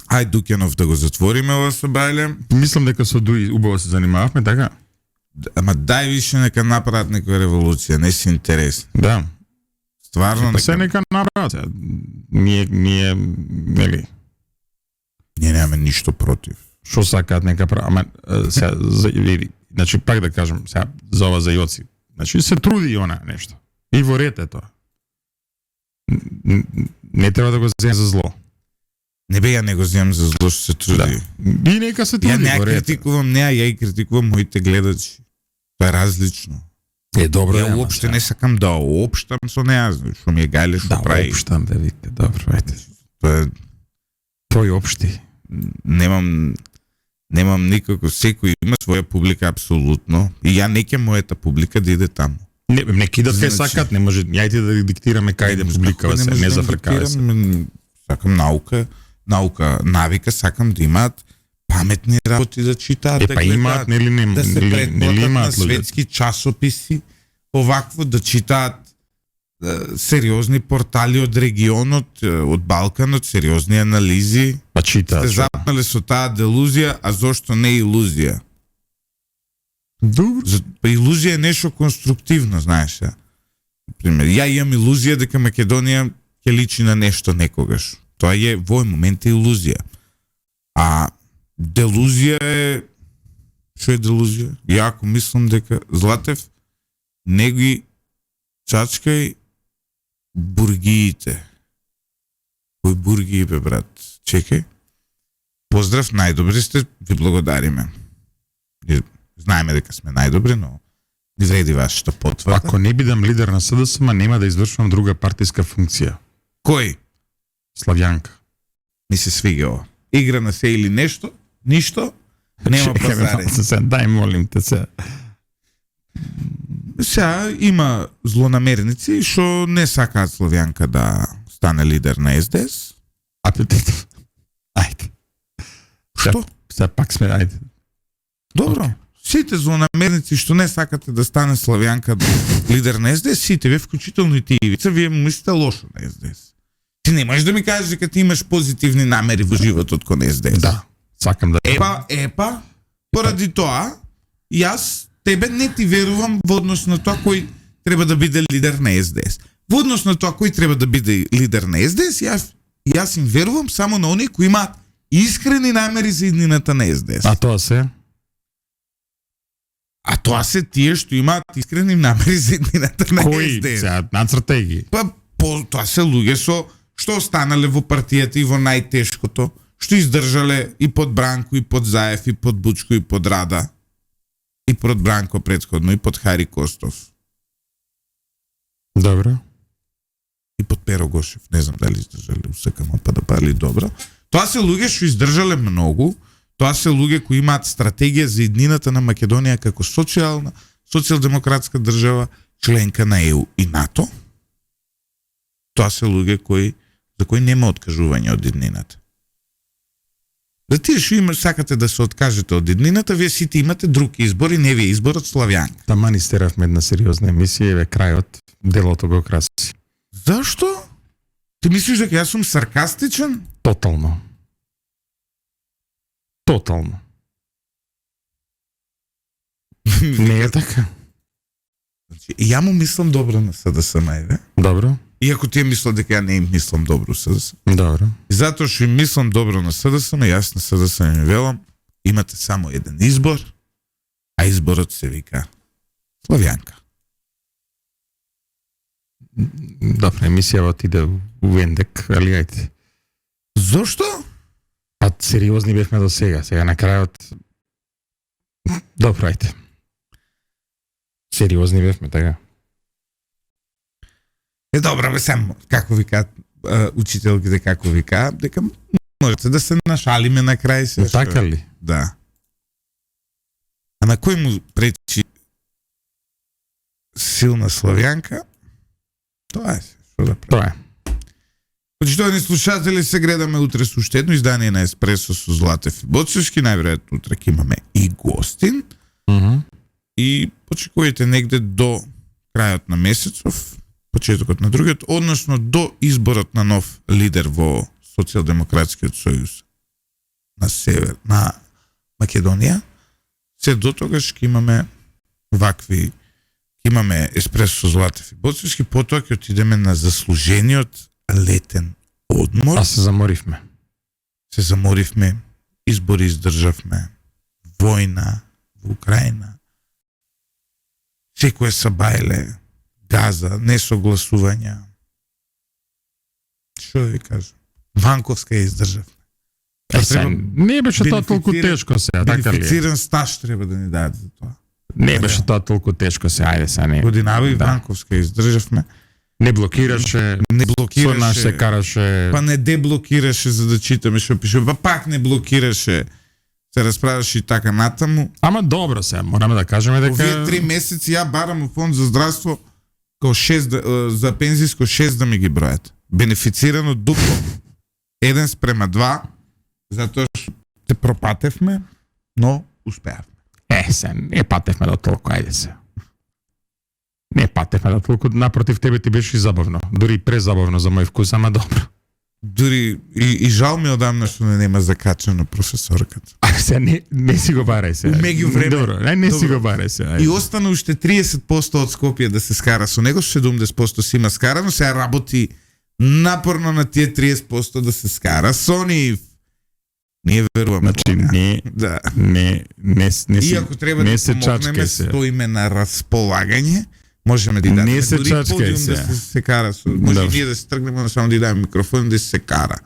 ај Дукјанов да го затвориме ова собрајле, Мислам дека со Дуи убаво се занимававме, така? ама дај више нека направат некоја револуција, не си интересни. Да. Стварно Па се нека... нека направат. Сега, ние, нели, Ние немаме ништо против. што сакаат нека прават. Ама сега види, значи пак да кажам, сега за ова за Јоци. Значи се труди и она нешто. И во ред е тоа. Не треба да го земе за зло. Не бе, ја не го земам за зло што се труди. И нека се Ја труди не ја во ред. критикувам неа, ја и критикувам моите гледачи. Тоа е различно. Е добро, Ја уопште не сакам да оопштам со неа, што ми е гајле што да прави. општам да видите. Добро, ајде. Тоа е, Тој општи. немам никако, секој има своја публика апсолутно и ја не ќе мојата публика да иде таму. Не кидат кај Значи- сакат, не може јајте да диктираме кај да публикава се, не зафркава се. Сакам наука, навика, сакам да имаат паметни работи да читаат, Е да па имаат нели не да се нели претплатат на имаат луѓе. светски часописи, овакво да читаат сериозни портали од регионот, од Балканот, сериозни анализи. Па читаат. Сте запнале со таа делузија, а зошто не илузија? Добро. Па илузија е нешто конструктивно, знаеш. Пример, ја имам илузија дека Македонија ќе личи на нешто некогаш. Тоа е во овој момент е илузија. А делузија е... Што е делузија? Ја ако мислам дека Златев не ги чачкај бургиите. Кој бургии бе, брат? Чекај. Поздрав, најдобри сте, ви благодариме. Знаеме дека сме најдобри, но ни вреди вашата потврда. Ако не бидам лидер на СДСМ, нема да извршувам друга партиска функција. Кој? Славјанка. Ми се свига ова. Игра на се или нешто, ништо, нема пазари. Дај молим те се. Сега има злонамерници што не сакаат Славјанка да стане лидер на СДС. Ајде. Што? Сега пак сме, ајде. Добро. Сите злонамерници што не сакате да стане Славјанка лидер на СДС, сите вие, вклучително и ти, Ивица, вие му мислите лошо на СДС. Ти не можеш да ми кажеш дека ти имаш позитивни намери во животот кон СДС. Да, сакам да... Епа, поради тоа, јас тебе не ти верувам во однос на тоа кој треба да биде лидер на СДС. Во однос на тоа кој треба да биде лидер на СДС, јас им верувам само на оние кои имаат искрени намери за иднината на СДС. А тоа се? А тоа се тие што имаат искрени намери за иднината на Кои? СДС. Сега, нацртај ги. Па, тоа се луѓе со што останале во партијата и во најтешкото, што издржале и под Бранко, и под Заев, и под Бучко, и под Рада, и под Бранко претходно, и под Хари Костов, Добро. и под Перо Гошев. Не знам дали издржале усекамо па да пали добро. Тоа се луѓе што издржале многу, тоа се луѓе кои имаат стратегија за иднината на Македонија како социјалдемократска држава, членка на ЕУ и НАТО. Тоа се луѓе за кои нема откажување од иднината. За тие што сакате да се откажете од иднината, вие сите имате друг избор и не ви е изборот Славјанка. Таман истеравме една сериозна емисија и ве крајот, делото го краси. Зашто? Ти мислиш дека јас сум саркастичен? Тотално. Тотално. Не е така. Значи, ја му мислам добро на СДСМ, ајде. Добро. Иако тие мислат дека ја не им мислам добро СДСМ. Добро. И затоа што им мислам добро на СДСМ, јас на СДСМ им велам, имате само еден избор, а изборот се вика Славјанка. Добро, емисијава отиде у Вендек, али ајде. Зошто? А сериозни бевме до сега. Сега на крајот... Добро, ајде. Сериозни бевме, така. Добро, бе, сам, како викаат учителките, како викаат, дека можете да се нашалиме на крај се. Така ли? Да. А на кој му пречи силна Славјанка? Тоа е, што да прави. Тоа е. Почитувани слушатели, се гледаме утре со уште едно издание на Еспресо со Златев и Боцевски. Најверојатно утре ќе имаме и гостин. И почекувајте негде до крајот на месецов, почетокот на другиот, односно до изборот на нов лидер во Социјалдемократскиот сојуз на север, на Македонија. Се до тогаш ќе имаме вакви, ќе имаме Еспресо со Златев и Боцевски, потоа ќе отидеме на заслужениот летен одмор. А се заморивме. Се заморивме, избори издржавме, војна во Украина, секое сабајле, газа, несогласувања. Што да ви кажам? Ванковска ја издржавме. Не беше тоа толку тешко сега, така ли? Бенефициран стаж треба да ни дадат за тоа. Не беше тоа толку тешко сега, ајде сега не. Годинава и Ванковска ја издржавме. Не блокираше, Не со блокираше. нас се караше. Па не деблокираше за да читаме што пише. Па пак не блокираше. Се расправаше и така натаму. Ама добро сега, мораме да кажеме дека... Овие 3 месеци ја барам у фонд за здравство као 6 за пензиско 6 да ми ги бројат. Бенефицирано дупло. 1:2, затоа што се пропатевме, но успеавме. Се, не патевме до толку, ајде се. Не патевме до толку, напротив, тебе ти беше и забавно. Дури и презабавно за мој вкус, ама добро. дури и жал ми одамна што не нема закачано професорката. Сега не си го барај се. Меѓувреме. Добро, не си Добро. го барај се. И остана уште 30% од Скопје да се скара со него, 70% си има скарано, сега работи напорно на тие 30% да се скара со нив. Ние веруваме. Значи, Да. не И си, ако треба не да се помогнеме, чачкај се. стоиме на располагање, можеме да дадеме Не се дури чачкај подиум се. да се кара со. Може Добро. ние да се тргнеме, но само да дадеме микрофон да се кара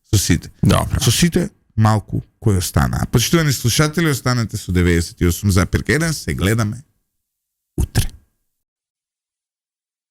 со сите. Добро. Со сите малку кои останаа. Почитувани слушатели, останете со 98,1, се гледаме